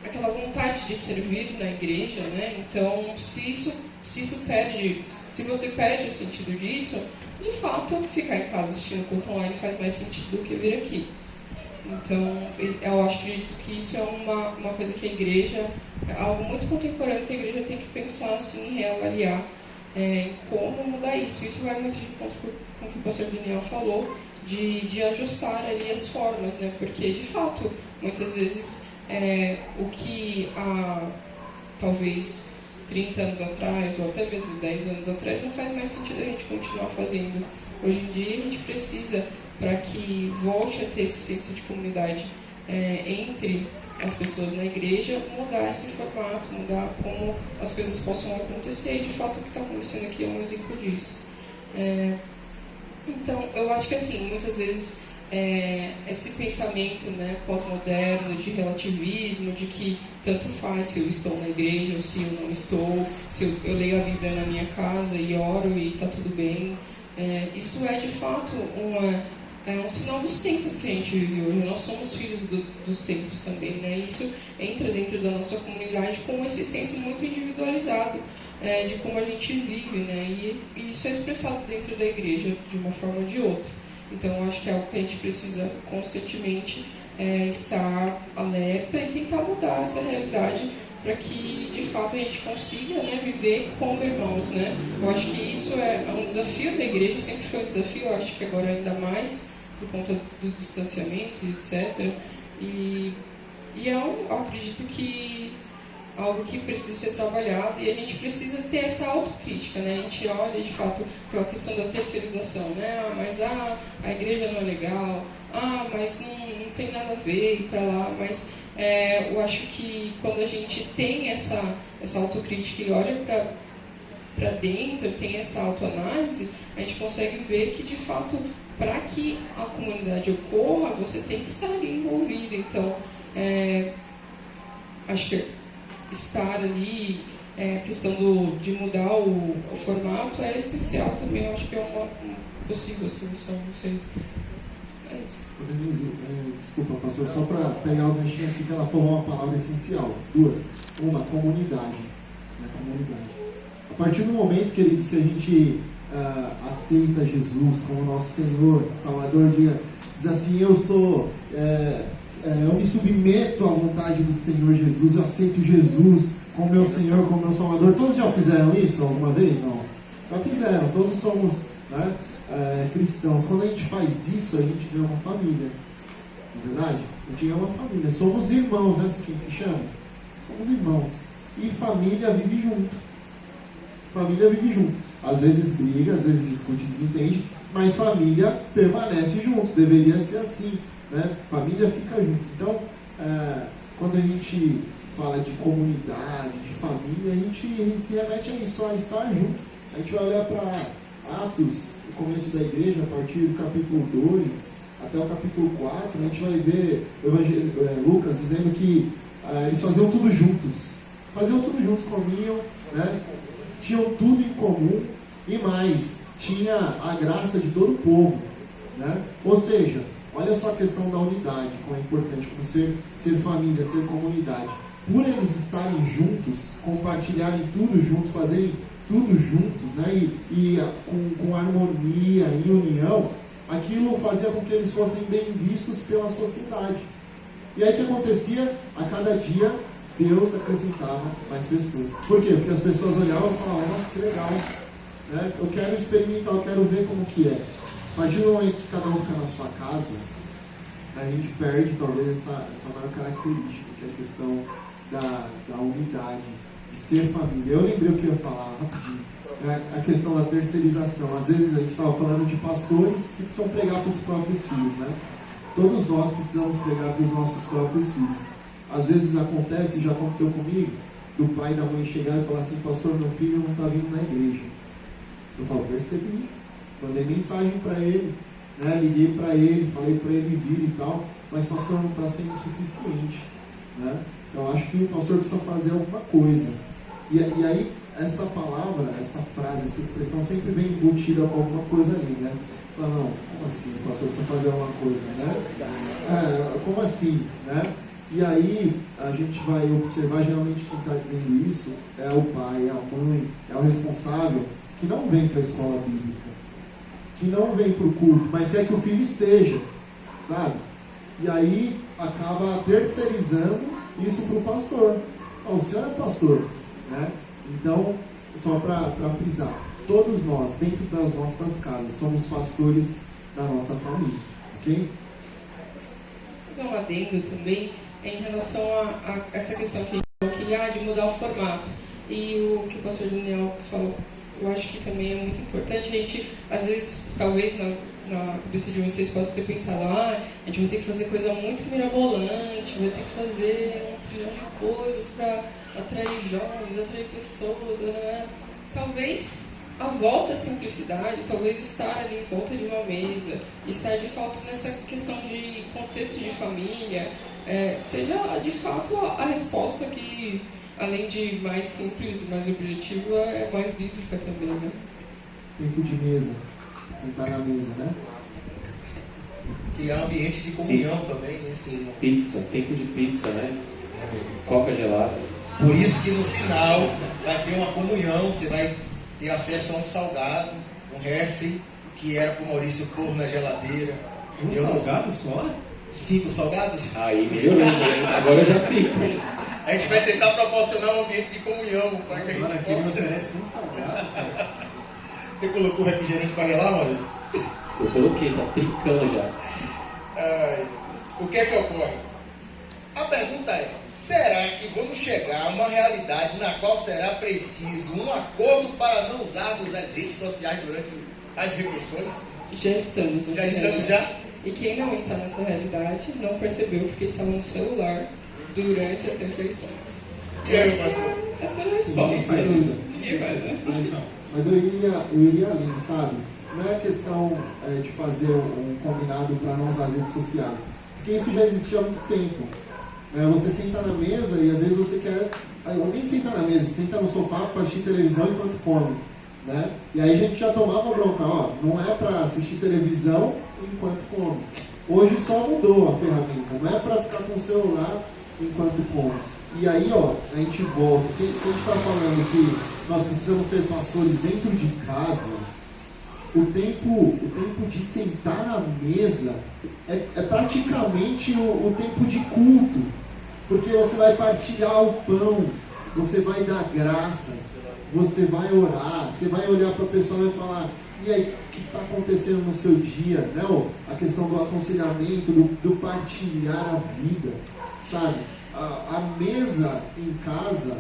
aquela vontade de servir na igreja, né? Então, se você perde o sentido disso, de fato, ficar em casa assistindo culto online faz mais sentido do que vir aqui. Então, eu acredito que isso é uma coisa que a igreja, algo muito contemporâneo que a igreja tem que pensar, assim, reavaliar em como mudar isso. Isso vai muito de encontro com o que o pastor Daniel falou, de ajustar ali as formas, né? Porque, de fato, muitas vezes o que há talvez 30 anos atrás ou até mesmo 10 anos atrás não faz mais sentido a gente continuar fazendo. Hoje em dia a gente precisa, para que volte a ter esse senso de comunidade entre as pessoas na igreja, mudar esse formato, mudar como as coisas possam acontecer, e de fato o que está acontecendo aqui é um exemplo disso. Então eu acho que assim, muitas vezes esse pensamento, né, pós-moderno, de relativismo, de que tanto faz se eu estou na igreja ou se eu não estou, se eu leio a Bíblia na minha casa e oro e está tudo bem. Isso é de fato é um sinal dos tempos que a gente vive hoje. Nós somos filhos dos tempos também, né? Isso entra dentro da nossa comunidade com esse senso muito individualizado de como a gente vive, né? E isso é expressado dentro da igreja de uma forma ou de outra. Então, eu acho que é algo que a gente precisa constantemente estar alerta e tentar mudar essa realidade para que, de fato, a gente consiga, né, viver como irmãos, né? Eu acho que isso é um desafio da igreja, sempre foi um desafio, eu acho que agora ainda mais, por conta do distanciamento, etc. E eu acredito que algo que precisa ser trabalhado e a gente precisa ter essa autocrítica, né? A gente olha, de fato, pela questão da terceirização, né? Mas a igreja não é legal, mas não tem nada a ver ir para lá, mas eu acho que quando a gente tem essa autocrítica e olha para dentro, tem essa autoanálise, a gente consegue ver que, de fato, para que a comunidade ocorra, você tem que estar ali envolvido. Então, acho que estar ali, a questão de mudar o formato é essencial também. Eu acho que é uma possível solução, não sei. É isso. Denise, desculpa, pastor, só para pegar o ganchinho aqui, que ela falou uma palavra essencial. Duas. Uma, comunidade. Comunidade. A partir do momento, queridos, que a gente aceita Jesus como nosso Senhor, Salvador, diz assim, eu me submeto à vontade do Senhor Jesus, eu aceito Jesus como meu Senhor, como meu Salvador. Todos já fizeram isso alguma vez? Não? Já fizeram, todos somos, né, cristãos. Quando a gente faz isso, a gente vê uma família, não é verdade? A gente é uma família, somos irmãos, não é assim que a gente se chama? Somos irmãos. E família vive junto. Família vive junto. Às vezes briga, às vezes discute, desentende, mas família permanece junto, deveria ser assim, né? Família fica junto. Então, quando a gente fala de comunidade, de família, a gente se remete a isso, a estar junto. A gente vai olhar para Atos, o começo da igreja, a partir do capítulo 2 até o capítulo 4, a gente vai ver Lucas dizendo que eles faziam tudo juntos. Comiam, né? Tinham tudo em comum e mais, tinha a graça de todo o povo, né? Ou seja, olha só a questão da unidade, como é importante, como ser família, ser comunidade. Por eles estarem juntos, compartilharem tudo juntos, fazerem tudo juntos, né? e com harmonia, em união, aquilo fazia com que eles fossem bem vistos pela sociedade. E aí o que acontecia? A cada dia Deus acrescentava mais pessoas. Por quê? Porque as pessoas olhavam e falavam, nossa, que legal, né? Eu quero experimentar, eu quero ver como que é. A partir do momento que cada um fica na sua casa, a gente perde talvez essa maior característica, que é a questão da unidade, de ser família. Eu lembrei o que eu ia falar rapidinho, a questão da terceirização. Às vezes a gente estava falando de pastores que precisam pregar para os próprios filhos, né? Todos nós precisamos pregar para os nossos próprios filhos. Às vezes acontece, já aconteceu comigo, do pai e da mãe chegar e falar assim, pastor, meu filho não está vindo na igreja. Eu falo, percebi, mandei mensagem para ele, né? Liguei para ele, falei para ele vir e tal, mas pastor, não está sendo suficiente, né? Eu acho que o pastor precisa fazer alguma coisa. E aí, essa palavra, essa frase, essa expressão sempre vem embutida com alguma coisa ali, né? Fala, não, como assim? O pastor precisa fazer alguma coisa, né? Como assim, né? E aí, a gente vai observar, geralmente quem está dizendo isso é o pai, é a mãe, é o responsável, que não vem para a escola bíblica, que não vem para o culto, mas quer que o filho esteja, sabe? E aí, acaba terceirizando isso para o pastor. O senhor é pastor, né? Então, só para frisar, todos nós, dentro das nossas casas, somos pastores da nossa família, ok? Vou fazer um adendo também em relação a essa questão que a gente falou aqui, de mudar o formato. E o que o pastor Daniel falou, eu acho que também é muito importante. A gente, às vezes, talvez na cabeça de vocês possa ter pensado, a gente vai ter que fazer coisa muito mirabolante, vai ter que fazer 1 trilhão de coisas para atrair jovens, atrair pessoas, né? Talvez a volta à simplicidade, talvez estar ali em volta de uma mesa, estar de fato nessa questão de contexto de família, seja de fato a resposta que, além de mais simples e mais objetiva, é mais bíblica também, né? Tempo de mesa, sentar na mesa, né? Criar ambiente de comunhão também, né? Assim, Pizza, tempo de pizza, né? Coca gelada. por isso que no final vai ter uma comunhão, você vai ter acesso a um salgado, um refri, que era pro Maurício pôr na geladeira. Um Eu não- salgado só? 5 salgados? Aí melhorou, hein? Agora eu já fico. A gente vai tentar proporcionar um ambiente de comunhão para que a Agora gente aqui me possa. oferece um salgado, cara. Você colocou refrigerante para gelar, Maurício? Eu coloquei, tá trincando já. Ai, o que é que ocorre? A pergunta é: será que vamos chegar a uma realidade na qual será preciso um acordo para não usarmos as redes sociais durante as refeições? Já estamos nessa Já estamos realidade. já? E quem não está nessa realidade não percebeu porque estava no celular durante as refeições. E aí, pastor? Essa é a Sim, resposta. sem dúvida. Ninguém mais, né? Mas eu iria além, sabe? Não é questão de fazer um combinado para não usar as redes sociais. Porque isso já existe há muito tempo. Você senta na mesa e às vezes você quer... Ou nem senta na mesa, você senta no sofá para assistir televisão enquanto come. Né? E aí a gente já tomava bronca, ó, não é para assistir televisão enquanto come. Hoje só mudou a ferramenta, não é para ficar com o celular enquanto come. E aí, ó, a gente volta. Se a gente está falando que nós precisamos ser pastores dentro de casa, o tempo de sentar à mesa é praticamente o tempo de culto. Porque você vai partilhar o pão, você vai dar graças, você vai orar, você vai olhar para a pessoa e vai falar: e aí, o que está acontecendo no seu dia? Né? A questão do aconselhamento, do partilhar a vida, sabe? A mesa em casa,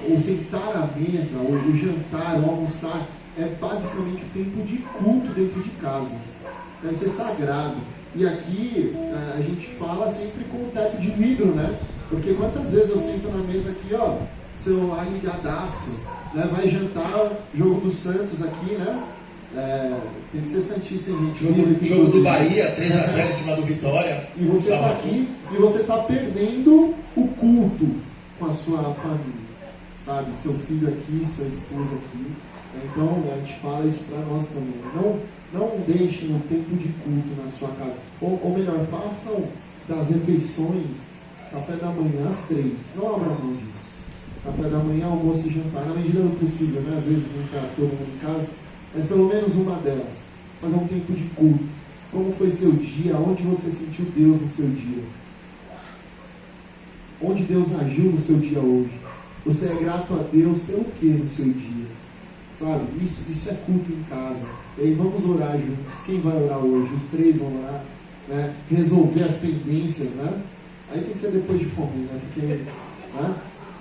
o sentar à mesa, o jantar, o almoçar, é basicamente o tempo de culto dentro de casa. Deve ser sagrado. E aqui a gente fala sempre com o teto de vidro, né? Porque quantas vezes eu sento na mesa aqui, ó, celular ligadaço, né? Vai jantar, jogo do Santos aqui, né? Tem que ser santista, hein, gente? Jogo do Bahia, 3-0 em cima do Vitória. E você está aqui e você está perdendo o culto com a sua família, sabe? Seu filho aqui, sua esposa aqui. Então a gente fala isso para nós também. Não deixem o tempo de culto na sua casa. Ou melhor, façam das refeições, café da manhã às 3. Não abra mão disso. Café da manhã, almoço e jantar, na medida do possível, né? Às vezes não está todo mundo em casa, mas pelo menos uma delas. Fazer um tempo de culto. Como foi seu dia? Onde você sentiu Deus no seu dia? Onde Deus agiu no seu dia hoje? Você é grato a Deus pelo que no seu dia? Sabe? Isso é culto em casa. E aí vamos orar juntos. Quem vai orar hoje? Os 3 vão orar, né? Resolver as pendências, né? Aí tem que ser depois de comer, né? Porque, né?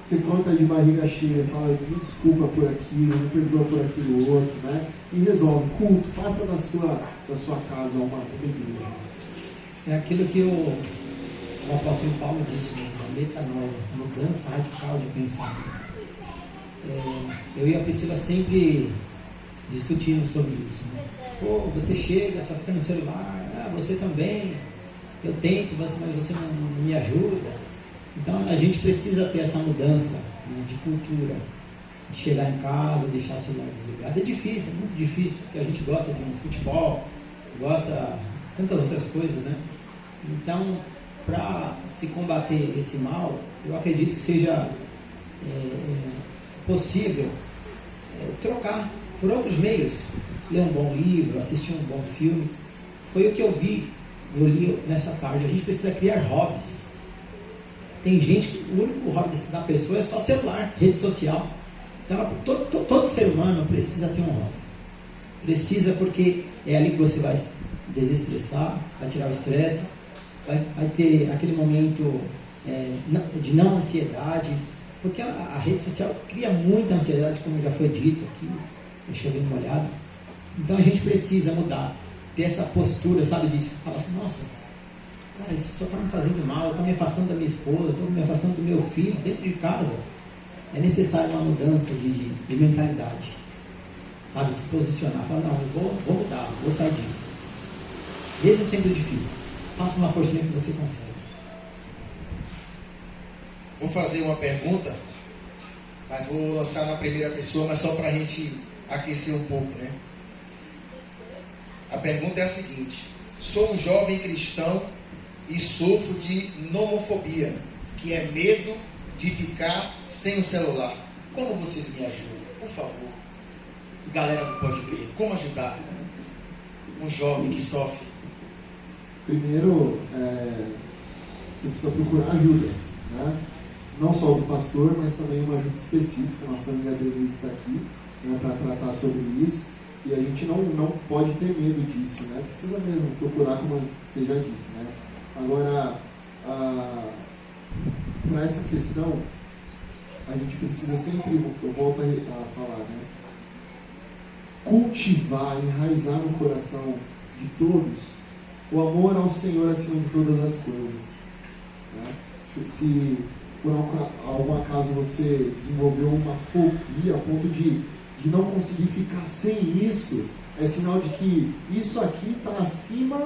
Você conta de barriga cheia, fala: me desculpa por aquilo, me perdoa por aquilo outro, né? E resolve. Culto, faça da sua casa uma igreja. É aquilo que o apóstolo Paulo disse, né? A metanoia, mudança radical de pensamento. Eu e a Priscila sempre discutindo sobre isso, né? Pô, você chega, só fica no celular, você também, eu tento, mas você não me ajuda. Então a gente precisa ter essa mudança, né, de cultura, de chegar em casa, deixar o celular desligado. É difícil, é muito difícil, porque a gente gosta de um futebol, gosta de tantas outras coisas, né? Então, para se combater esse mal, eu acredito que seja possível trocar por outros meios, ler um bom livro, assistir um bom filme. Foi o que eu li nessa tarde. A gente precisa criar hobbies. Tem gente que o único hobby da pessoa é só celular, rede social. Então todo ser humano precisa ter um hobby. Precisa, porque é ali que você vai desestressar, vai tirar o estresse, vai ter aquele momento de não ansiedade. Porque a rede social cria muita ansiedade, como já foi dito aqui, chovendo molhado. Então a gente precisa mudar, ter essa postura, sabe, de falar assim: nossa, cara, isso só está me fazendo mal, está me afastando da minha esposa, estou me afastando do meu filho, dentro de casa. É necessário uma mudança de mentalidade, sabe, se posicionar, falar: não, eu vou mudar, vou sair disso. Mesmo sendo difícil, faça uma forcinha que você consegue. Vou fazer uma pergunta, mas vou lançar na primeira pessoa, mas só para a gente aquecer um pouco, né? A pergunta é a seguinte: Sou um jovem cristão e sofro de nomofobia, que é medo de ficar sem o celular. Como vocês me ajudam? Por favor. Galera do Pode Crer, como ajudar um jovem que sofre? Primeiro, você precisa procurar ajuda, né? Não só do pastor, mas também uma ajuda específica. Nossa amiga Denise está aqui, né, para tratar sobre isso. E a gente não pode ter medo disso, né? Precisa mesmo procurar, como você já disse, né? Agora, para essa questão, a gente precisa sempre, eu volto a falar, né? Cultivar, enraizar no coração de todos o amor ao Senhor acima de todas as coisas, né? Se por algum acaso você desenvolveu uma fobia a ponto de não conseguir ficar sem isso, é sinal de que isso aqui está acima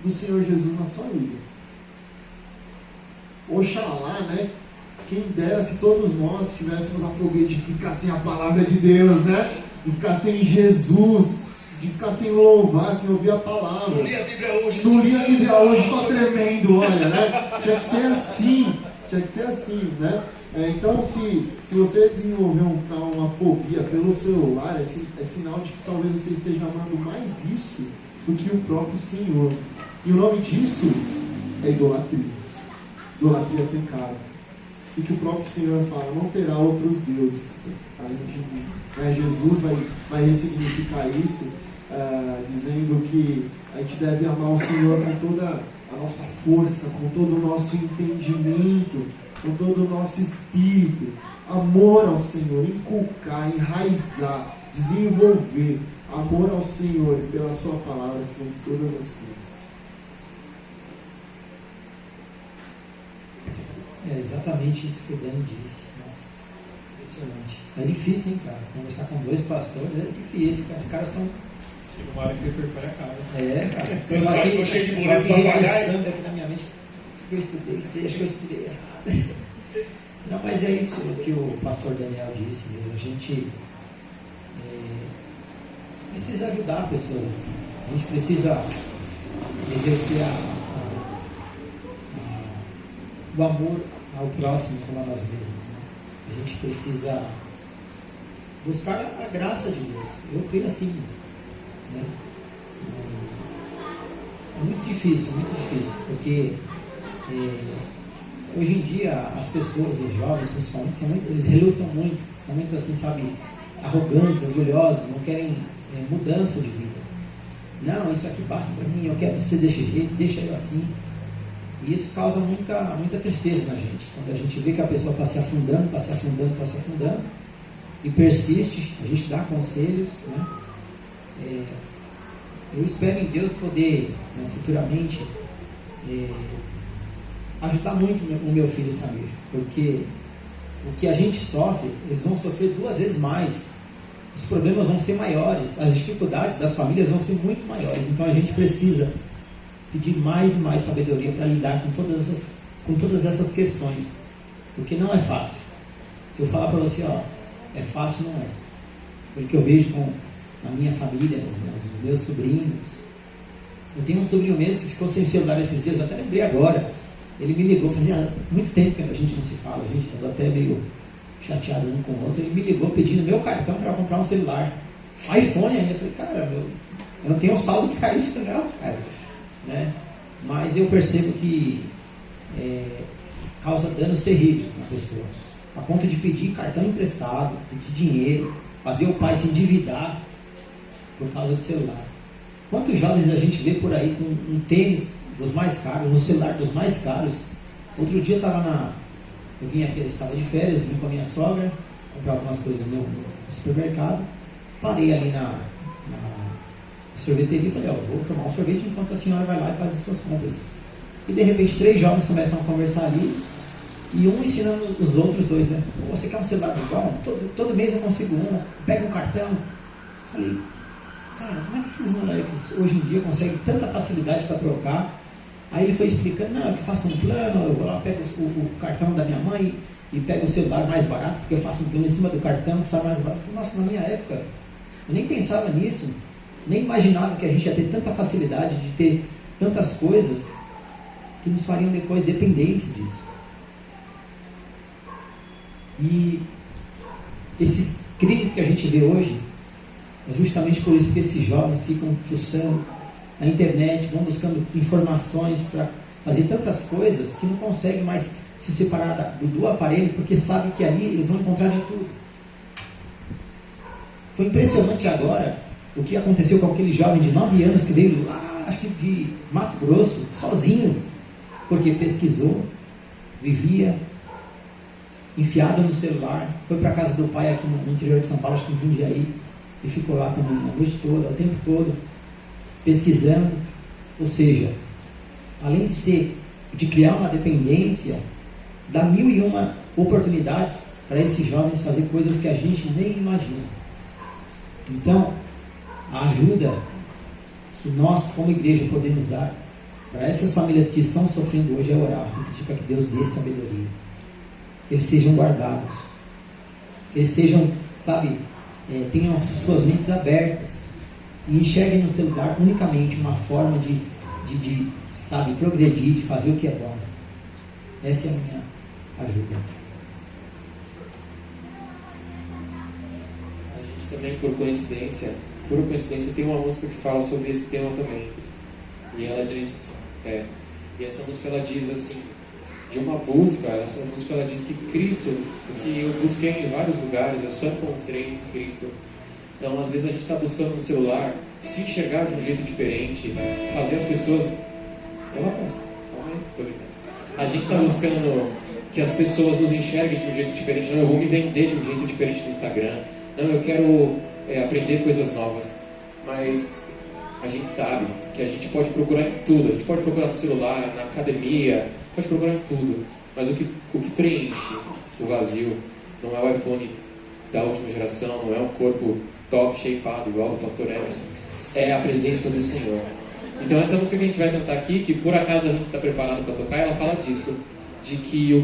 do Senhor Jesus na sua vida. Oxalá, né? Quem dera se todos nós tivéssemos a fobia de ficar sem a palavra de Deus, né? De ficar sem Jesus, de ficar sem louvar, sem ouvir a palavra. Não li a Bíblia hoje. Não li a Bíblia hoje, estou tremendo, olha, né? Tinha que ser assim. Tinha que ser assim, né? Então, se você desenvolver uma fobia pelo celular, é sinal de que talvez você esteja amando mais isso do que o próprio Senhor. E o nome disso é idolatria. Idolatria é pecado. E que o próprio Senhor fala, não terá outros deuses além de mim. Jesus vai ressignificar isso, dizendo que a gente deve amar o Senhor com toda a nossa força, com todo o nosso entendimento, com todo o nosso espírito. Amor ao Senhor, inculcar, enraizar, desenvolver amor ao Senhor pela sua palavra acima de todas as coisas. É exatamente isso que o Dani disse. Nossa, impressionante. É difícil, hein, cara? Conversar com dois pastores é difícil, cara. Os caras são... Chega uma hora que ele prepara a casa. É, cara. Os caras ficam cheios de boleto para pagar. Aqui na minha mente, eu estudei, acho que eu estudei errado. Não, mas é isso que o pastor Daniel disse mesmo. A gente precisa ajudar pessoas assim. A gente precisa exercer o amor ao próximo como a nós mesmos, né? A gente precisa buscar a graça de Deus. Eu creio assim, né? É muito difícil, porque hoje em dia as pessoas, os jovens principalmente, eles relutam muito, são muito assim, sabe, arrogantes, orgulhosos, não querem mudança de vida. Não, isso aqui basta para mim, eu quero ser desse jeito, deixa eu assim. E isso causa muita tristeza na gente, quando a gente vê que a pessoa está se afundando, e persiste, a gente dá conselhos, né? Eu espero em Deus poder, né, futuramente, ajudar muito o meu filho Samir, porque o que a gente sofre, eles vão sofrer 2 vezes mais, os problemas vão ser maiores, as dificuldades das famílias vão ser muito maiores, então a gente precisa pedir mais e mais sabedoria para lidar com todas essas questões, porque não é fácil. Se eu falar para você, é fácil, não é, porque eu vejo na minha família, os meus sobrinhos. Eu tenho um sobrinho mesmo que ficou sem celular esses dias, eu até lembrei agora. Ele me ligou, fazia muito tempo que a gente não se fala, a gente estava até meio chateado um com o outro. Ele me ligou pedindo meu cartão para comprar um celular, iPhone ainda. Eu falei, cara, eu não tenho saldo para isso não, cara, né? Mas eu percebo que causa danos terríveis na pessoa, a ponto de pedir cartão emprestado, pedir dinheiro, fazer o pai se endividar por causa do celular. Quantos jovens a gente vê por aí com um tênis dos mais caros, um celular dos mais caros? Outro dia eu vim aqui, eu estava de férias, vim com a minha sogra, comprar algumas coisas no supermercado, parei ali na sorveteria e falei, vou tomar um sorvete enquanto a senhora vai lá e faz as suas compras. E de repente 3 jovens começam a conversar ali, e um ensinando os outros 2, né? Você quer um celular bom? Todo mês eu consigo um, pega um cartão. Falei, cara, como é que esses moleques hoje em dia conseguem tanta facilidade para trocar? Aí ele foi explicando, não, eu faço um plano, eu vou lá, pego o cartão da minha mãe e pego o celular mais barato, porque eu faço um plano em cima do cartão que sai mais barato. Nossa, na minha época, eu nem pensava nisso, nem imaginava que a gente ia ter tanta facilidade de ter tantas coisas que nos fariam depois dependentes disso. E esses crimes que a gente vê hoje é justamente por isso que esses jovens ficam fuçando na internet, vão buscando informações para fazer tantas coisas que não conseguem mais se separar do aparelho, porque sabem que ali eles vão encontrar de tudo. Foi impressionante agora o que aconteceu com aquele jovem de 9 anos que veio lá, acho que de Mato Grosso, sozinho, porque pesquisou, vivia enfiado no celular, foi para a casa do pai aqui no interior de São Paulo, acho que em Jundiaí, e ficou lá também a noite toda, o tempo todo, pesquisando. Ou seja, além de criar uma dependência, dá 1001 oportunidades para esses jovens fazer coisas que a gente nem imagina. Então, a ajuda que nós, como igreja, podemos dar para essas famílias que estão sofrendo hoje é orar e pedir para que Deus dê sabedoria. Que eles sejam guardados. Que eles sejam, tenham as suas mentes abertas e enxerguem no celular unicamente uma forma de progredir, de fazer o que é bom. Essa é a minha ajuda. A gente também, por coincidência, tem uma música que fala sobre esse tema também. E ela diz, e essa música ela diz assim, de uma busca, essa música ela diz que Cristo, que eu busquei em vários lugares, eu só encontrei em Cristo. Então, às vezes a gente está buscando no celular se enxergar de um jeito diferente, fazer as pessoas... A gente está buscando que as pessoas nos enxerguem de um jeito diferente. Não, eu vou me vender de um jeito diferente no Instagram. Não, eu quero aprender coisas novas. Mas a gente sabe que a gente pode procurar em tudo. A gente pode procurar no celular, na academia, pode procurar em tudo. Mas o que preenche o vazio não é o iPhone da última geração, não é um corpo top, shapeado, igual do pastor Emerson. É a presença do Senhor. Então essa música que a gente vai cantar aqui, que por acaso a gente está preparado para tocar, ela fala disso. De que eu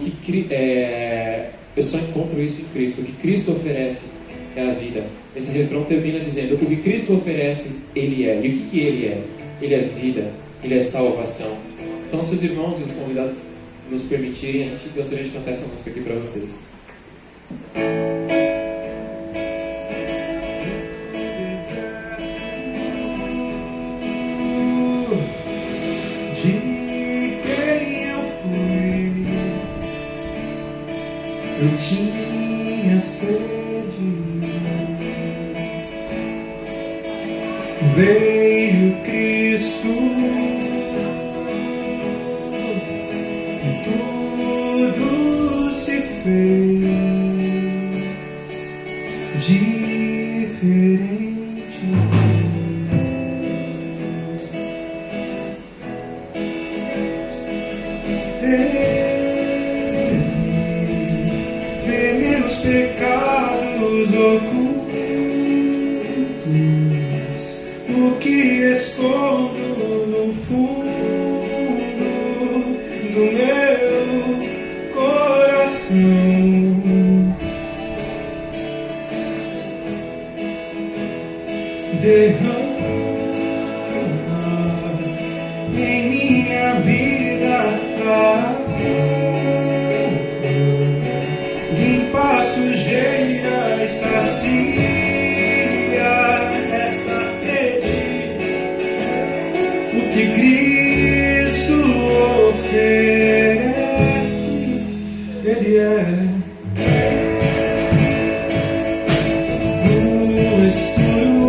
só encontro isso em Cristo. O que Cristo oferece é a vida. Esse refrão termina dizendo: o que Cristo oferece, Ele é. E o que Ele é? Ele é vida, Ele é salvação. Então, se os irmãos e os convidados nos permitirem, a gente gostaria de cantar essa música aqui para vocês. Eu tinha sede, veio Cristo e tudo se fez diferente. Pecados ocultos, o que escondo no fundo do meu coração. Derrama em minha vida. Limpa a sujeira, sacia essa sede. O que Cristo oferece, Ele é. No escuro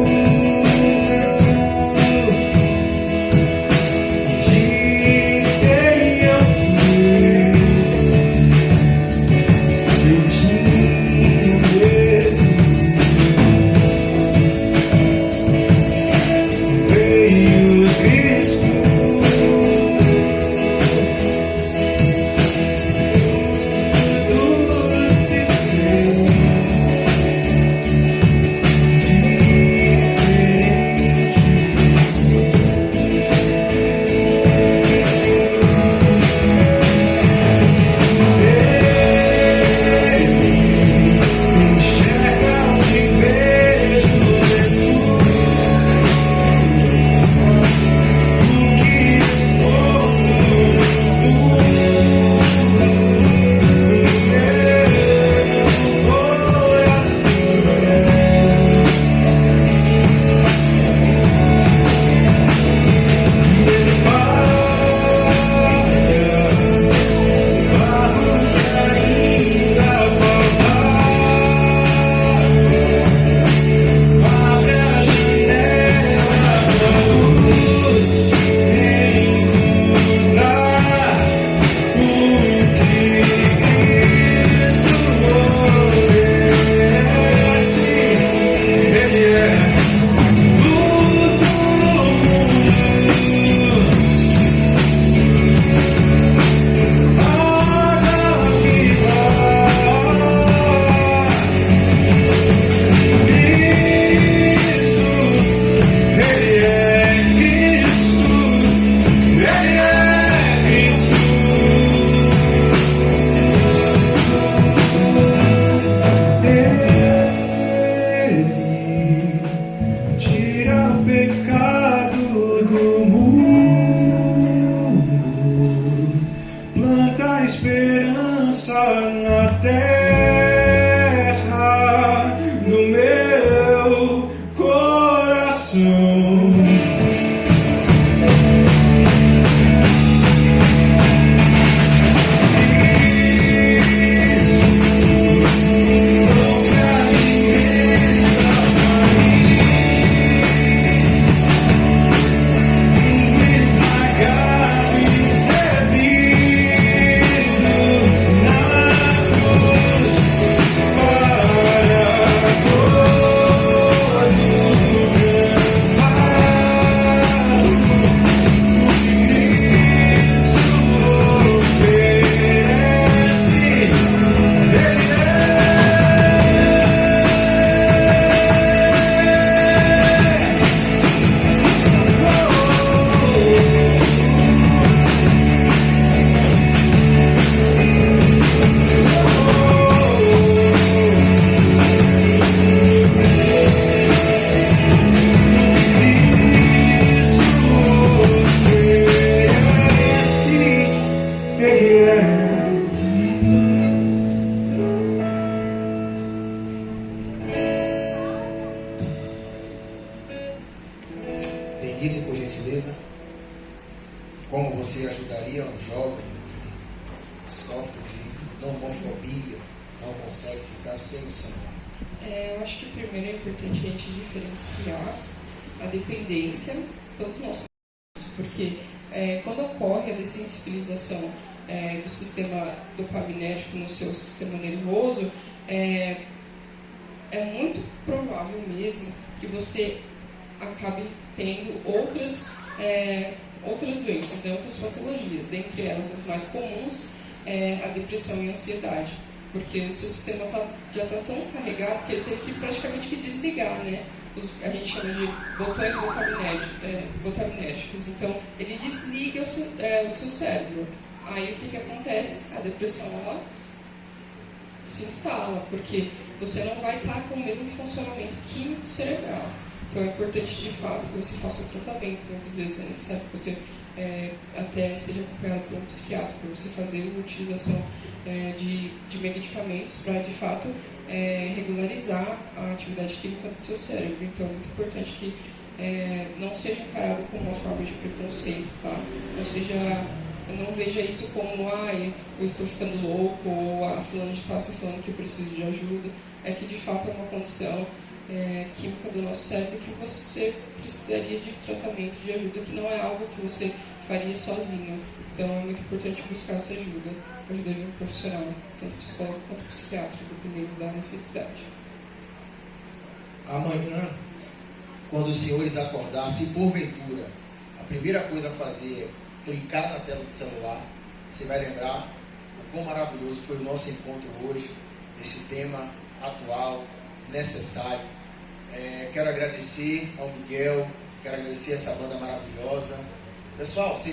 disponibilize, por gentileza, como você ajudaria um jovem que sofre de homofobia, não consegue ficar sem o Senhor? Eu acho que primeiro é importante a gente diferenciar a dependência, todos nós, porque quando ocorre a dessensibilização do sistema dopaminérgico no seu sistema nervoso, é muito provável mesmo que você acabe tendo outras doenças, outras patologias, dentre elas as mais comuns, a depressão e a ansiedade, porque o seu sistema já está tão carregado que ele teve que praticamente que desligar, né? A gente chama de botões dopaminérgicos. Então, ele desliga o seu cérebro. Aí, o que acontece? A depressão, ela se instala, porque você não vai estar com o mesmo funcionamento químico cerebral. Então, é importante, de fato, que você faça o tratamento. Muitas vezes é necessário que você até seja acompanhado por um psiquiatra, para você fazer a utilização de medicamentos para, de fato, regularizar a atividade química do seu cérebro. Então, é muito importante que não seja encarado como uma forma de preconceito, tá? Não veja isso como, eu estou ficando louco, ou fulano de tal está falando que eu preciso de ajuda. É que, de fato, é uma condição química do nosso cérebro que você precisaria de tratamento, de ajuda, que não é algo que você faria sozinho. Então, é muito importante buscar essa ajuda de um profissional, tanto psicólogo quanto psiquiatra, dependendo da necessidade. Amanhã, quando os senhores acordar, se porventura a primeira coisa a fazer é clicar na tela do celular, você vai lembrar o quão maravilhoso foi o nosso encontro hoje, esse tema atual, necessário. Quero agradecer ao Miguel, quero agradecer essa banda maravilhosa. Pessoal, você